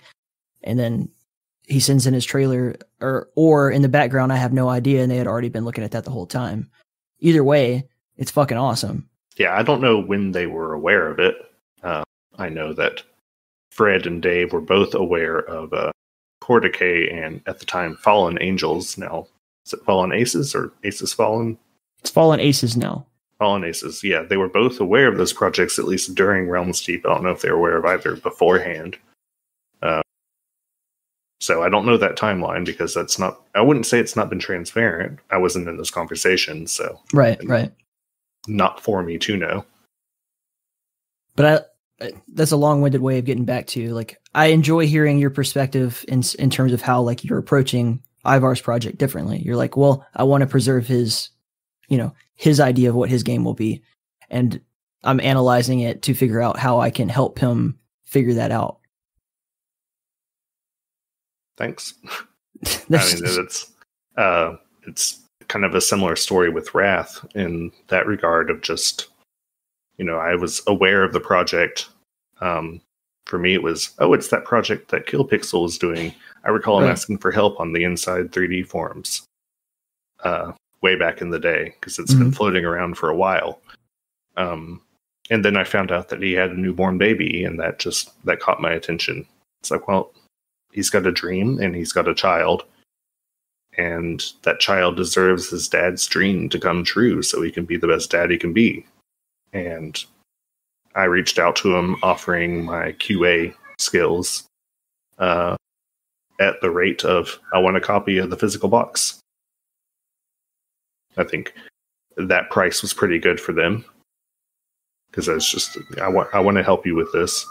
And then he sends in his trailer or in the background, I have no idea. And they had already been looking at that the whole time. Either way, it's fucking awesome. Yeah. I don't know when they were aware of it. I know that Fred and Dave were both aware of Core Decay and at the time Fallen Angels. Now, is it Fallen Aces or Aces Fallen? It's Fallen Aces now. Fallen Aces, yeah. They were both aware of those projects, at least during Realms Deep. I don't know if they were aware of either beforehand. So I don't know that timeline because I wouldn't say it's not been transparent. I wasn't in those conversations, so. Right. Not for me to know. But that's a long-winded way of getting back to, like, I enjoy hearing your perspective in terms of how, like, you're approaching Ivar's project differently. You're like, well, I want to preserve his idea of what his game will be. And I'm analyzing it to figure out how I can help him figure that out. Thanks. It's kind of a similar story with Wrath in that regard of just, I was aware of the project. For me, it was, it's that project that KillPixel is doing. I recall him asking for help on the Inside 3D forums way back in the day, because it's been floating around for a while. And then I found out that he had a newborn baby, and that caught my attention. It's like, well, he's got a dream, and he's got a child, and that child deserves his dad's dream to come true so he can be the best dad he can be. And I reached out to him offering my QA skills at the rate of, I want a copy of the physical box. I think that price was pretty good for them, because I was just, I want to help you with this.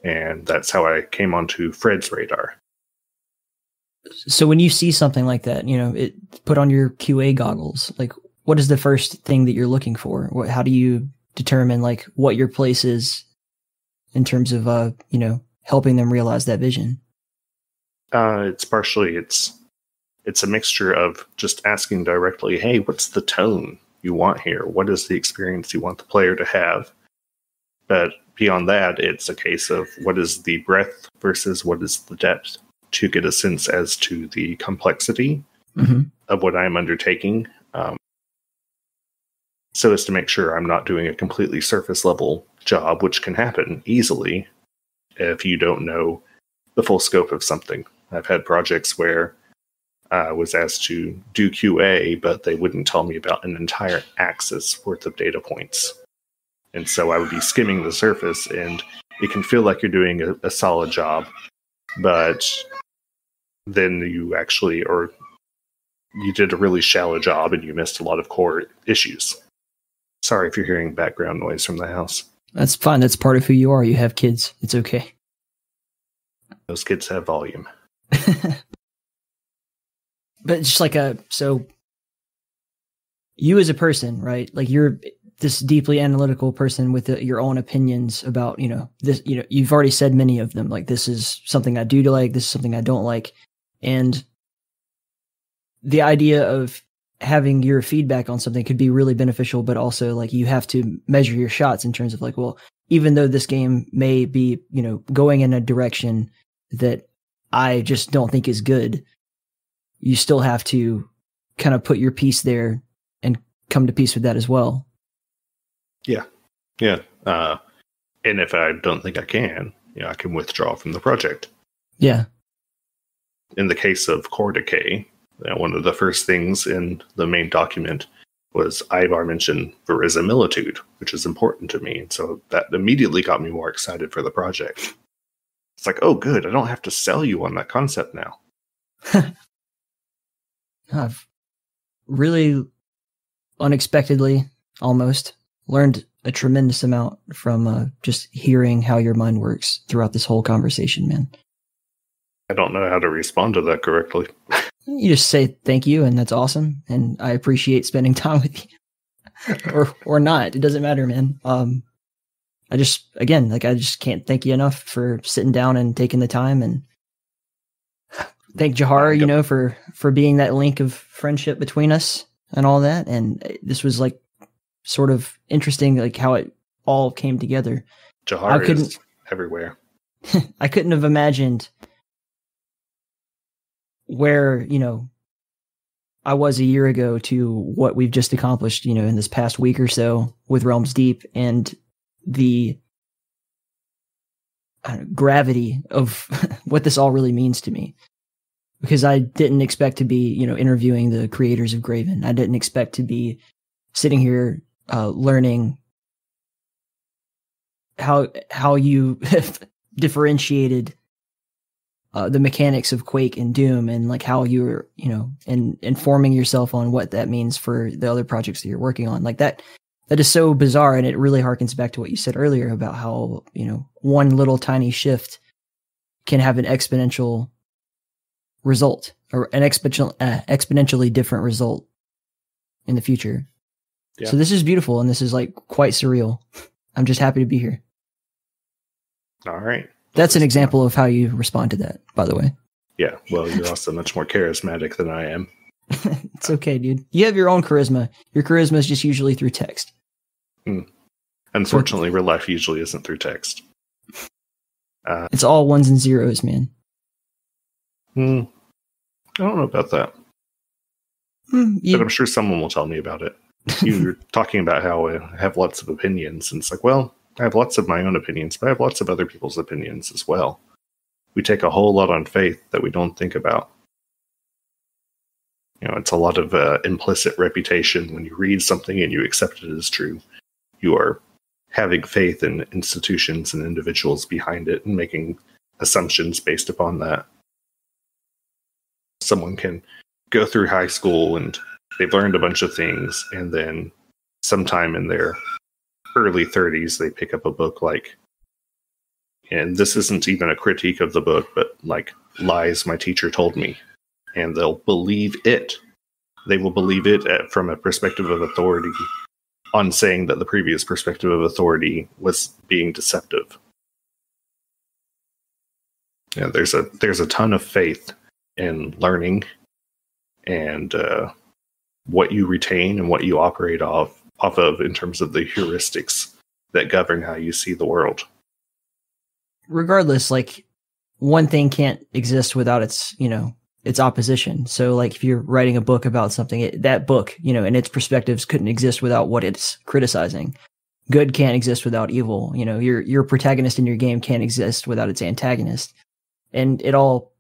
And that's how I came onto Fred's radar. So when you see something like that, it put on your QA goggles, like, what is the first thing that you're looking for? How do you determine like what your place is in terms of, helping them realize that vision? It's partially, it's a mixture of just asking directly, hey, what's the tone you want here? What is the experience you want the player to have? But beyond that, it's a case of what is the breadth versus what is the depth, to get a sense as to the complexity of what I'm undertaking. So as to make sure I'm not doing a completely surface level job, which can happen easily if you don't know the full scope of something. I've had projects where I was asked to do QA, but they wouldn't tell me about an entire axis worth of data points. And so I would be skimming the surface, and it can feel like you're doing a solid job, but then you did a really shallow job and you missed a lot of core issues. Sorry if you're hearing background noise from the house. That's fine. That's part of who you are. You have kids. It's okay. Those kids have volume. But just like so you as a person, right? Like, you're this deeply analytical person with your own opinions about, this, you've already said many of them, like, this is something I do like, this is something I don't like. And the idea of having your feedback on something could be really beneficial, but also like you have to measure your shots in terms of like, well, even though this game may be, going in a direction that I just don't think is good, you still have to kind of put your piece there and come to peace with that as well. Yeah. Yeah. And if I don't think I can, I can withdraw from the project. Yeah. In the case of Core Decay, one of the first things in the main document was Ivar mentioned verisimilitude, which is important to me. And so that immediately got me more excited for the project. It's like, oh, good. I don't have to sell you on that concept now. I've really unexpectedly almost learned a tremendous amount from just hearing how your mind works throughout this whole conversation, man. I don't know how to respond to that correctly. You just say thank you, and that's awesome, and I appreciate spending time with you. or not. It doesn't matter, man. I just can't thank you enough for sitting down and taking the time, and thank Jahar, for being that link of friendship between us and all that. And this was like sort of interesting, like how it all came together. Jahar is everywhere. I couldn't have imagined where, I was a year ago to what we've just accomplished, in this past week or so with Realms Deep, and the gravity of what this all really means to me. Because I didn't expect to be, interviewing the creators of GRAVEN. I didn't expect to be sitting here learning how you differentiated the mechanics of Quake and Doom, and like how you're, and informing yourself on what that means for the other projects that you're working on. Like that is so bizarre, and it really harkens back to what you said earlier about how, one little tiny shift can have an exponential result, or an exponentially different result in the future. Yeah. So this is beautiful, and this is like quite surreal. I'm just happy to be here. All right. That's an example of how you respond to that, by the way. Yeah, well, you're also much more charismatic than I am. It's okay, dude. You have your own charisma. Your charisma is just usually through text. Unfortunately, real life usually isn't through text. It's all ones and zeros, man. I don't know about that. But I'm sure someone will tell me about it. You're talking about how I have lots of opinions, and it's like, well, I have lots of my own opinions, but I have lots of other people's opinions as well. We take a whole lot on faith that we don't think about. You know, it's a lot of implicit reputation. When you read something and you accept it as true, you are having faith in institutions and individuals behind it and making assumptions based upon that. Someone can go through high school and they've learned a bunch of things, and then sometime in their early 30s, they pick up a book like, and this isn't even a critique of the book, but like Lies My Teacher Told Me. And they'll believe it. They will believe it from a perspective of authority on saying that the previous perspective of authority was being deceptive. Yeah, there's a ton of faith in learning and what you retain and what you operate off of in terms of the heuristics that govern how you see the world. Regardless, like, one thing can't exist without its, its opposition. So, like, if you're writing a book about something, that book, and its perspectives couldn't exist without what it's criticizing. Good can't exist without evil. Your protagonist in your game can't exist without its antagonist. And it all,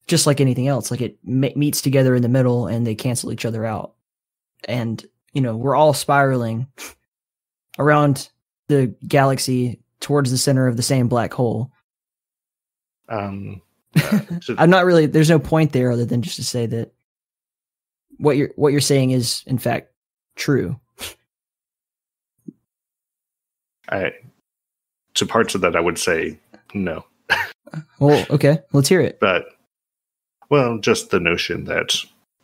just like anything else, like, it meets together in the middle and they cancel each other out. And, we're all spiraling around the galaxy towards the center of the same black hole. I'm not really, there's no point there other than just to say that what you're saying is in fact true. To parts of that, I would say no. Well, okay, let's hear it. But, well, just the notion that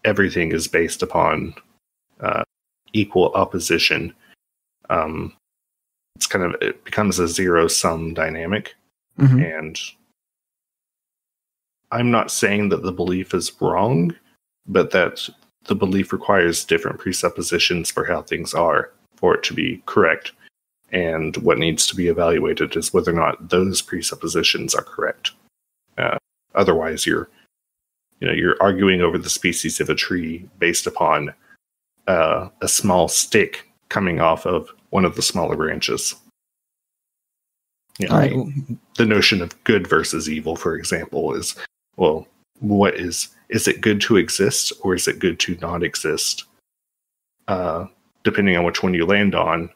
everything is based upon equal opposition. It becomes a zero-sum dynamic. Mm-hmm. And I'm not saying that the belief is wrong, but that the belief requires different presuppositions for how things are for it to be correct. And what needs to be evaluated is whether or not those presuppositions are correct. Otherwise, you're arguing over the species of a tree based upon a small stick coming off of one of the smaller branches. Right. The notion of good versus evil, for example, is, well, what is it good to exist or is it good to not exist? Depending on which one you land on,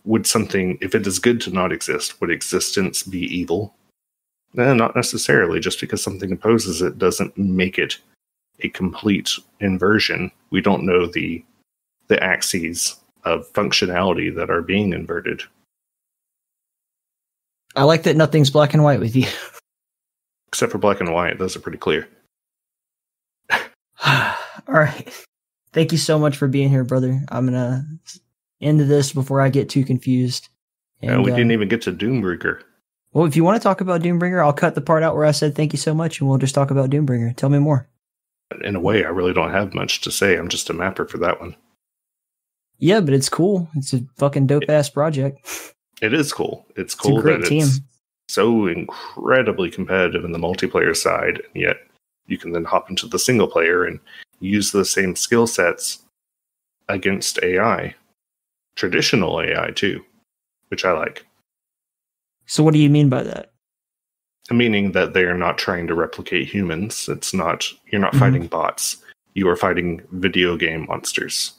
would something, if it is good to not exist, would existence be evil? Not necessarily. Just because something opposes it doesn't make it a complete inversion. We don't know the axes of functionality that are being inverted. I like that nothing's black and white with you. Except for black and white. Those are pretty clear. All right. Thank you so much for being here, brother. I'm going to end this before I get too confused. And, we didn't even get to Doombringer. Well, if you want to talk about Doombringer, I'll cut the part out where I said thank you so much, and we'll just talk about Doombringer. Tell me more. In a way, I really don't have much to say. I'm just a mapper for that one. Yeah, but it's cool. It's a fucking dope-ass project. It is cool. It's cool that it's so incredibly competitive in the multiplayer side, and yet you can then hop into the single player and use the same skill sets against AI. Traditional AI, too, which I like. So what do you mean by that? Meaning that they are not trying to replicate humans. You're not fighting bots. You are fighting video game monsters.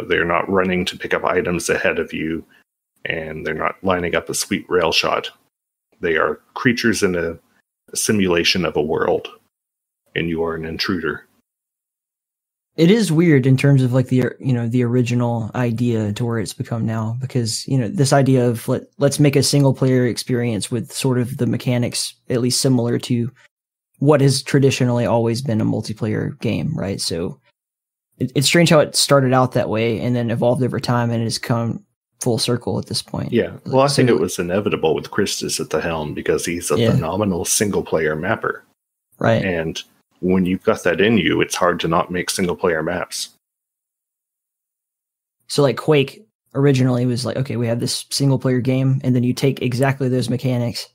They're not running to pick up items ahead of you, and they're not lining up a sweet rail shot. They are creatures in a simulation of a world, and you are an intruder. It is weird in terms of like the original idea to where it's become now, because this idea of let's make a single player experience with sort of the mechanics at least similar to what has traditionally always been a multiplayer game, right? So it's strange how it started out that way and then evolved over time and it has come full circle at this point. Yeah. Well, I think it was inevitable with Kristus at the helm because he's a phenomenal single-player mapper. Right. And when you've got that in you, it's hard to not make single-player maps. So like Quake originally was like, okay, we have this single-player game, and then you take exactly those mechanics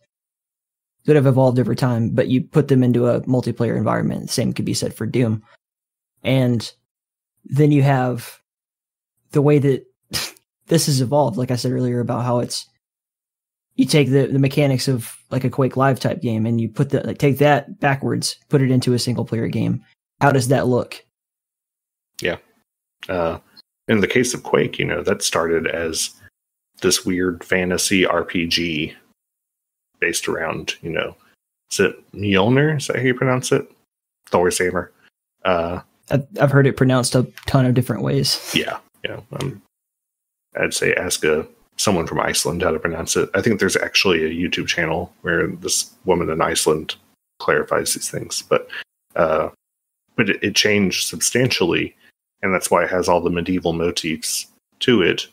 that have evolved over time, but you put them into a multiplayer environment. The same could be said for Doom. And then you have the way that this has evolved, like I said earlier, about how it's, you take the mechanics of like a Quake Live type game and you put take that backwards, put it into a single player game. How does that look? Yeah. In the case of Quake, that started as this weird fantasy RPG based around, is it Mjolnir? Is that how you pronounce it? Thor's hammer. I've heard it pronounced a ton of different ways. Yeah. I'd say ask someone from Iceland how to pronounce it. I think there's actually a YouTube channel where this woman in Iceland clarifies these things, but it changed substantially, and that's why it has all the medieval motifs to it.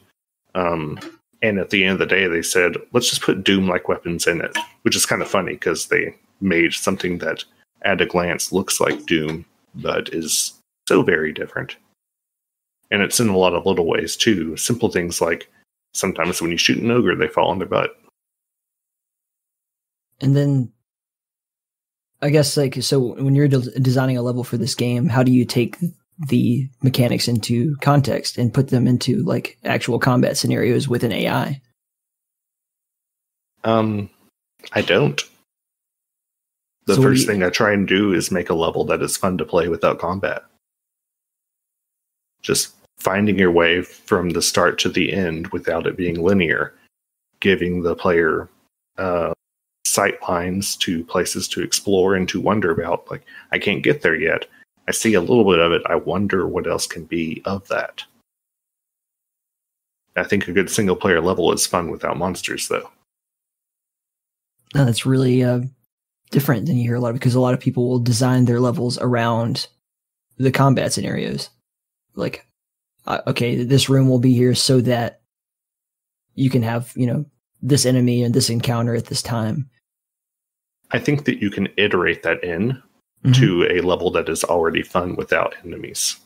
And at the end of the day, they said, let's just put Doom-like weapons in it, which is kind of funny because they made something that at a glance looks like Doom, but is so very different. And it's in a lot of little ways, too. Simple things like sometimes when you shoot an ogre, they fall on their butt. And then, I guess, so when you're designing a level for this game, how do you take the mechanics into context and put them into, actual combat scenarios with an AI? I don't. The first thing I try and do is make a level that is fun to play without combat. Just finding your way from the start to the end without it being linear, giving the player sight lines to places to explore and to wonder about. Like, I can't get there yet. I see a little bit of it. I wonder what else can be of that. I think a good single player level is fun without monsters, though. No, that's really different than you hear a lot, because a lot of people will design their levels around the combat scenarios. Like, okay, this room will be here so that you can have, this enemy and this encounter at this time. I think that you can iterate that in to a level that is already fun without enemies.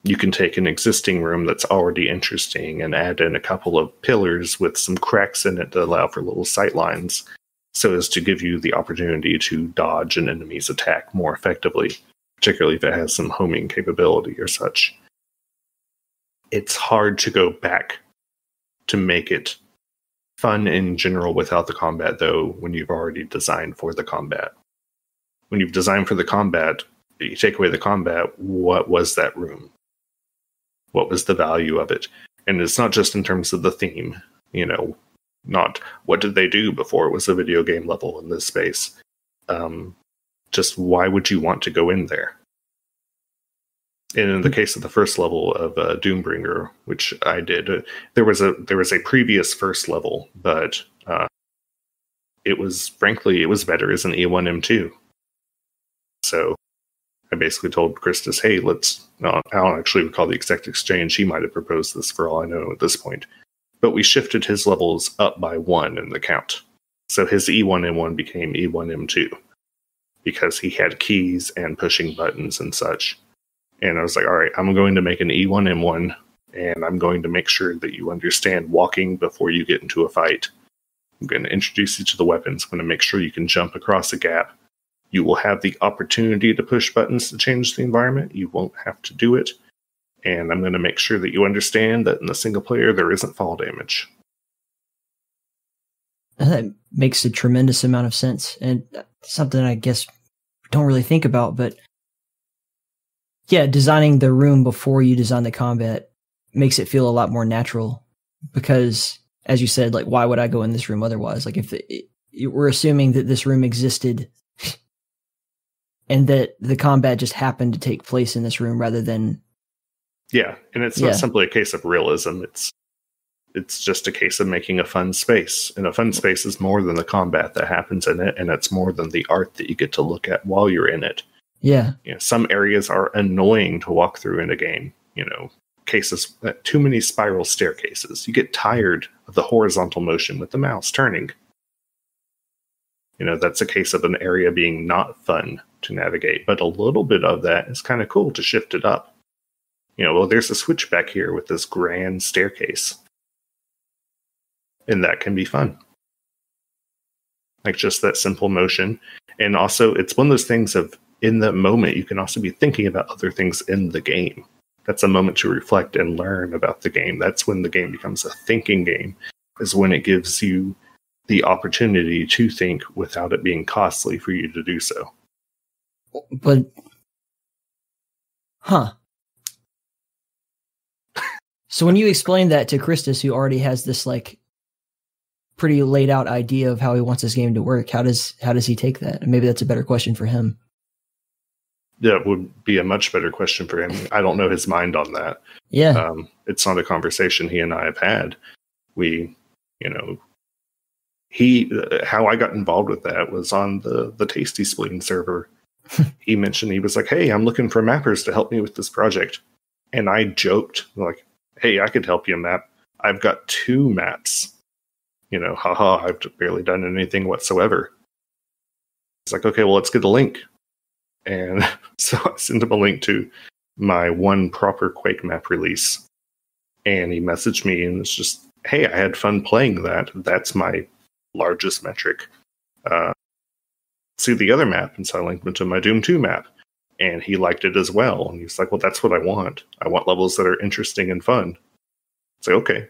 You can take an existing room that's already interesting and add in a couple of pillars with some cracks in it to allow for little sight lines, so as to give you the opportunity to dodge an enemy's attack more effectively, particularly if it has some homing capability or such. It's hard to go back to make it fun in general without the combat, though, when you've already designed for the combat. When you've designed for the combat, you take away the combat, what was that room? What was the value of it? And it's not just in terms of the theme, not what did they do before it was a video game level in this space. Just why would you want to go in there? And in the case of the first level of Doombringer, which I did, there was a previous first level, but it was better as an E1M2. So I basically told Kristus, hey, I don't actually recall the exact exchange. He might have proposed this for all I know at this point. But we shifted his levels up by 1 in the count. So his E1M1 became E1M2 because he had keys and pushing buttons and such. And I was like, all right, I'm going to make an E1M1, and I'm going to make sure that you understand walking before you get into a fight. I'm going to introduce you to the weapons. I'm going to make sure you can jump across a gap. You will have the opportunity to push buttons to change the environment. You won't have to do it. And I'm going to make sure that you understand that in the single player, there isn't fall damage. That makes a tremendous amount of sense. And something I guess we don't really think about, but yeah, designing the room before you design the combat makes it feel a lot more natural, because, as you said, why would I go in this room otherwise? If we're assuming that this room existed and that the combat just happened to take place in this room rather than... Yeah, and it's not simply a case of realism. It's just a case of making a fun space. And a fun space is more than the combat that happens in it, and it's more than the art that you get to look at while you're in it. Yeah. Some areas are annoying to walk through in a game. too many spiral staircases. You get tired of the horizontal motion with the mouse turning. That's a case of an area being not fun to navigate, but a little bit of that is kind of cool to shift it up. Well, there's a switch back here with this grand staircase. And that can be fun. Like just that simple motion. And also, it's one of those things of, in the moment, you can also be thinking about other things in the game. That's a moment to reflect and learn about the game. That's when the game becomes a thinking game, is when it gives you the opportunity to think without it being costly for you to do so. But, So when you explain that to Kristus, who already has this like pretty laid out idea of how he wants his game to work, how does he take that? And maybe that's a better question for him. Yeah, it would be a much better question for him. I don't know his mind on that. Yeah. It's not a conversation he and I have had. How I got involved with that was on the Tasty Spleen server. He mentioned, he was like, hey, I'm looking for mappers to help me with this project. And I joked, like, hey, I could help you map. I've got 2 maps. I've barely done anything whatsoever. It's like, okay, well, let's get a link. And so I sent him a link to my one proper Quake map release. And he messaged me and it's just, hey, I had fun playing that. That's my largest metric. See the other map. And so I linked him to my Doom 2 map. And he liked it as well. And he's like, well, that's what I want. I want levels that are interesting and fun. It's like, okay,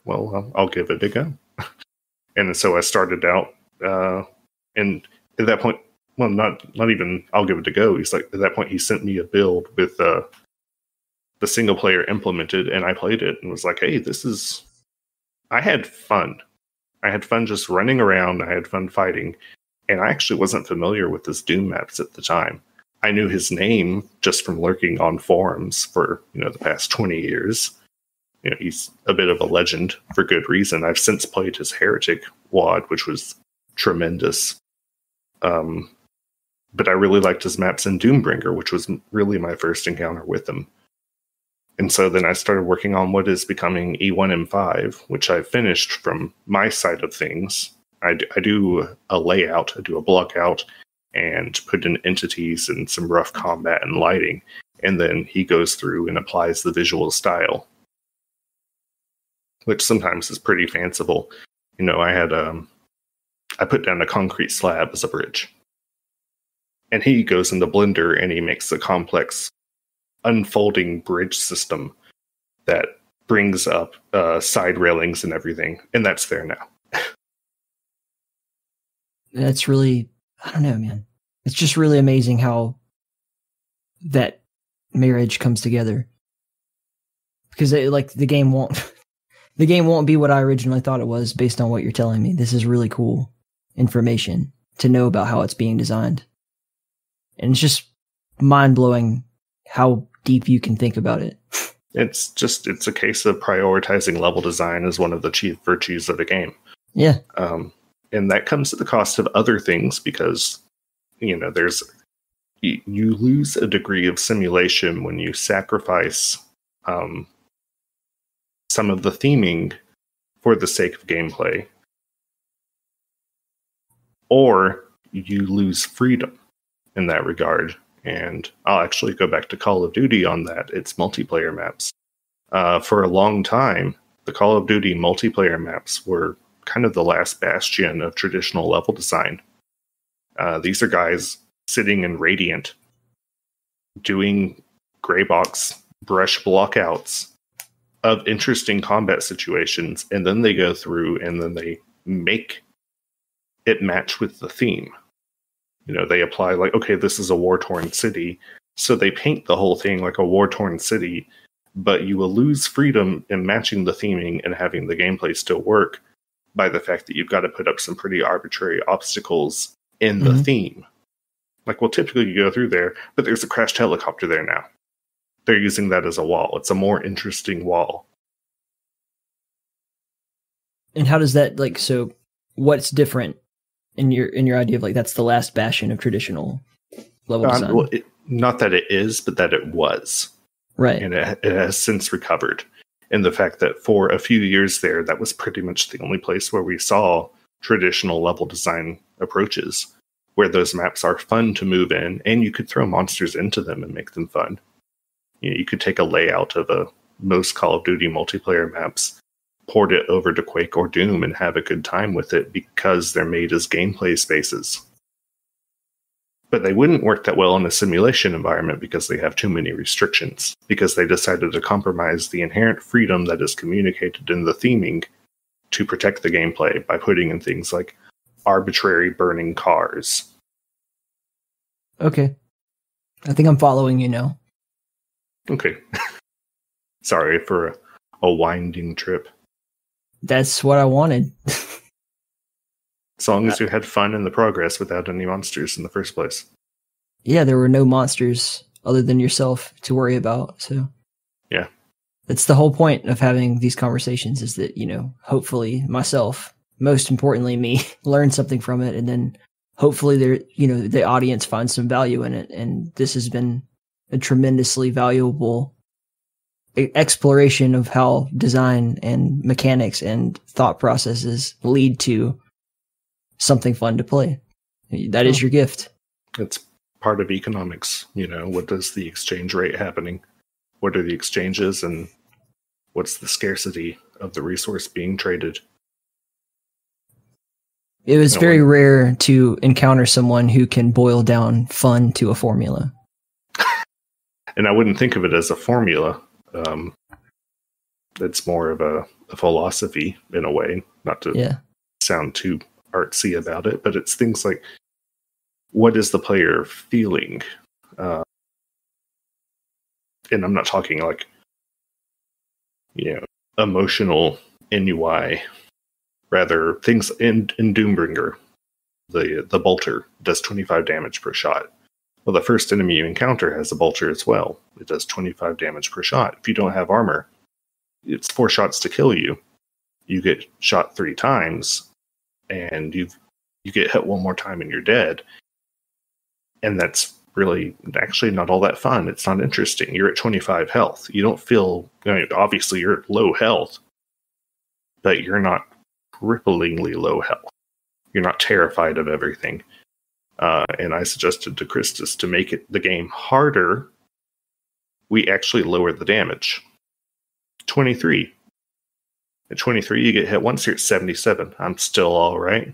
well, I'll give it a go. And so I started out, and at that point, well, not even I'll give it a go. He's like, at that point, he sent me a build with the single player implemented, and I played it and was like, hey, I had fun. I had fun just running around. I had fun fighting. And I actually wasn't familiar with his Doom maps at the time. I knew his name just from lurking on forums for, the past 20 years. He's a bit of a legend for good reason. I've since played his Heretic WOD, which was tremendous. But I really liked his maps in Doombringer, which was really my first encounter with him. And so then I started working on what is becoming E1M5, which I finished from my side of things. I do a layout, I do a block out, and put in entities and some rough combat and lighting. And then he goes through and applies the visual style, which sometimes is pretty fanciful. I put down a concrete slab as a bridge. And he goes into Blender and he makes a complex unfolding bridge system that brings up side railings and everything. And that's there now. That's really, I don't know, man. It's just really amazing how that marriage comes together. Because the game won't be what I originally thought it was based on what you're telling me. This is really cool information to know about how it's being designed. And it's just mind-blowing how deep you can think about it. It's a case of prioritizing level design as one of the chief virtues of a game. Yeah. And that comes at the cost of other things because, you lose a degree of simulation when you sacrifice some of the theming for the sake of gameplay. Or you lose freedom in that regard. And I'll actually go back to Call of Duty on that. It's multiplayer maps. For a long time, the Call of Duty multiplayer maps were kind of the last bastion of traditional level design. These are guys sitting in Radiant, doing gray box brush blockouts of interesting combat situations, and then they go through and then they make it match with the theme. They apply okay, this is a war-torn city, so they paint the whole thing like a war-torn city, but you will lose freedom in matching the theming and having the gameplay still work by the fact that you've got to put up some pretty arbitrary obstacles in the theme. Typically you go through there, but there's a crashed helicopter there now. They're using that as a wall. It's a more interesting wall. And how does that so what's different in your idea of that's the last bastion of traditional level design? Not that it is, but that it was. Right. And it has since recovered. And the fact that for a few years there, that was pretty much the only place where we saw traditional level design approaches, where those maps are fun to move in, and you could throw monsters into them and make them fun. You could take a layout of most Call of Duty multiplayer maps, port it over to Quake or Doom, and have a good time with it because they're made as gameplay spaces. But they wouldn't work that well in a simulation environment because they have too many restrictions, because they decided to compromise the inherent freedom that is communicated in the theming to protect the gameplay by putting in things like arbitrary burning cars. Okay. I think I'm following you now. Okay. Sorry for a winding trip. That's what I wanted. As long as you had fun in the progress without any monsters in the first place. Yeah, there were no monsters other than yourself to worry about. So yeah, that's the whole point of having these conversations, is that, hopefully myself, most importantly me, learn something from it, and then hopefully the audience finds some value in it. And this has been a tremendously valuable exploration of how design and mechanics and thought processes lead to something fun to play. That is your gift. It's part of economics. What is the exchange rate happening? What are the exchanges, and what's the scarcity of the resource being traded? It was very rare to encounter someone who can boil down fun to a formula. And I wouldn't think of it as a formula. It's more of a philosophy in a way, not to sound too artsy about it, but it's things like, what is the player feeling? And I'm not talking like, emotional NUI. Rather, things in Doombringer, the bolter does 25 damage per shot. Well, the first enemy you encounter has a bolter as well. It does 25 damage per shot. If you don't have armor, it's 4 shots to kill you. You get shot 3 times, and you get hit 1 more time and you're dead. And that's really actually not all that fun. It's not interesting. You're at 25 health. You don't feel, obviously you're at low health, but you're not cripplingly low health. You're not terrified of everything. And I suggested to Kristus to make the game harder. We actually lower the damage. 23. At 23, you get hit once, you're at 77. I'm still all right.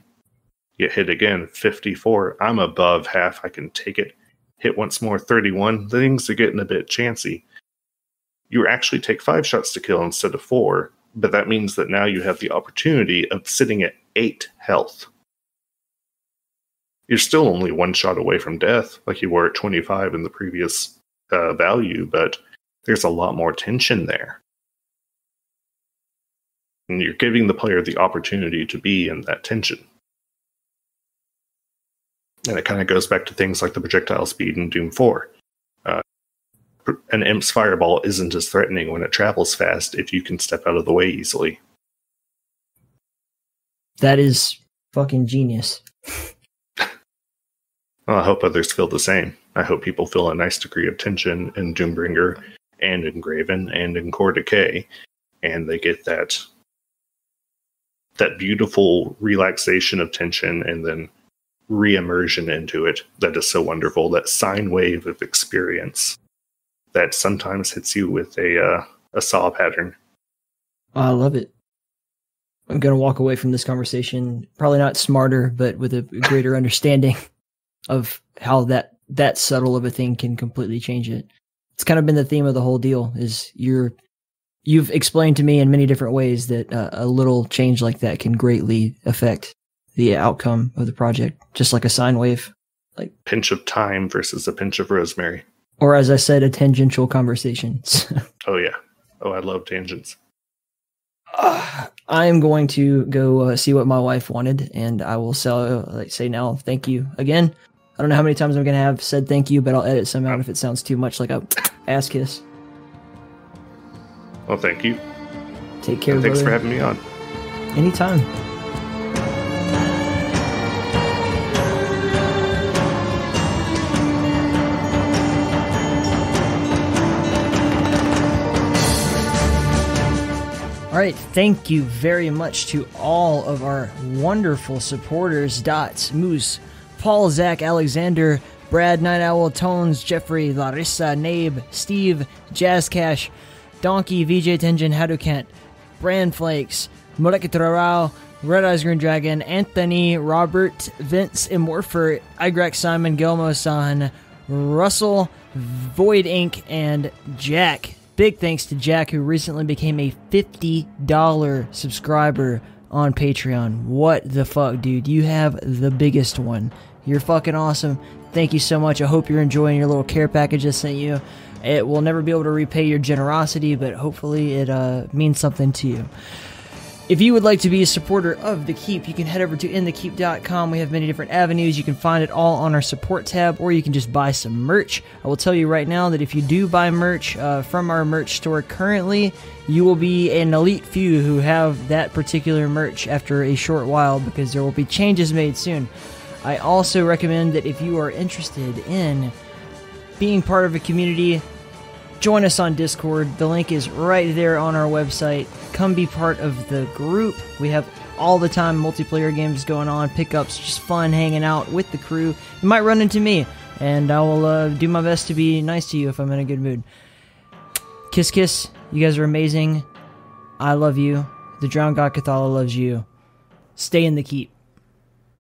Get hit again, 54. I'm above half. I can take it. Hit once more, 31. Things are getting a bit chancy. You actually take 5 shots to kill instead of 4, but that means that now you have the opportunity of sitting at 8 health. You're still only 1 shot away from death, like you were at 25 in the previous value, but there's a lot more tension there. And you're giving the player the opportunity to be in that tension. And it kind of goes back to things like the projectile speed in Doom 4. An Imp's fireball isn't as threatening when it travels fast if you can step out of the way easily. That is fucking genius. Well, I hope others feel the same. I hope people feel a nice degree of tension in Doombringer and in Graven and in Core Decay, and they get that beautiful relaxation of tension and then re-immersion into it that is so wonderful, that sine wave of experience that sometimes hits you with a saw pattern. I love it. I'm going to walk away from this conversation probably not smarter, but with a greater understanding of how that subtle of a thing can completely change it. It's kind of been the theme of the whole deal, is you've explained to me in many different ways that a little change like that can greatly affect the outcome of the project, just like a sine wave. Like pinch of thyme versus a pinch of rosemary. Or as I said, a tangential conversation. Oh yeah. Oh, I love tangents. I am going to go see what my wife wanted, and I will say now thank you again. I don't know how many times I'm going to have said thank you, but I'll edit some out if it sounds too much like a ass kiss. Well, thank you. Take care, Thanks brother. for having me on. Anytime. Alright, thank you very much to all of our wonderful supporters. Dots, Moose, Paul, Zach, Alexander, Brad, Night Owl, Tones, Jeffrey, Larissa, Nabe, Steve, Jazzcash, Donkey, VJ Tenjin, Hadouken, Brand Flakes, Morekitra Rao, Red Eyes Green Dragon, Anthony, Robert, Vince, Immorpher, Igrex, Simon, Gelmo-san, Russell, Void Inc., and Jack. Big thanks to Jack, who recently became a $50 subscriber on Patreon. What the fuck, dude? You have the biggest one. You're fucking awesome. Thank you so much. I hope you're enjoying your little care package I sent you. It will never be able to repay your generosity, but hopefully it means something to you. If you would like to be a supporter of The Keep, you can head over to inthekeep.com. We have many different avenues. You can find it all on our support tab, or you can just buy some merch. I will tell you right now that if you do buy merch from our merch store currently, you will be an elite few who have that particular merch after a short while, because there will be changes made soon. I also recommend that if you are interested in being part of a community, join us on Discord. The link is right there on our website. Come be part of the group. We have all the time multiplayer games going on, pickups, just fun hanging out with the crew. You might run into me, and I will do my best to be nice to you if I'm in a good mood. Kiss, kiss. You guys are amazing. I love you. The Drowned God Cathala loves you. Stay in the Keep.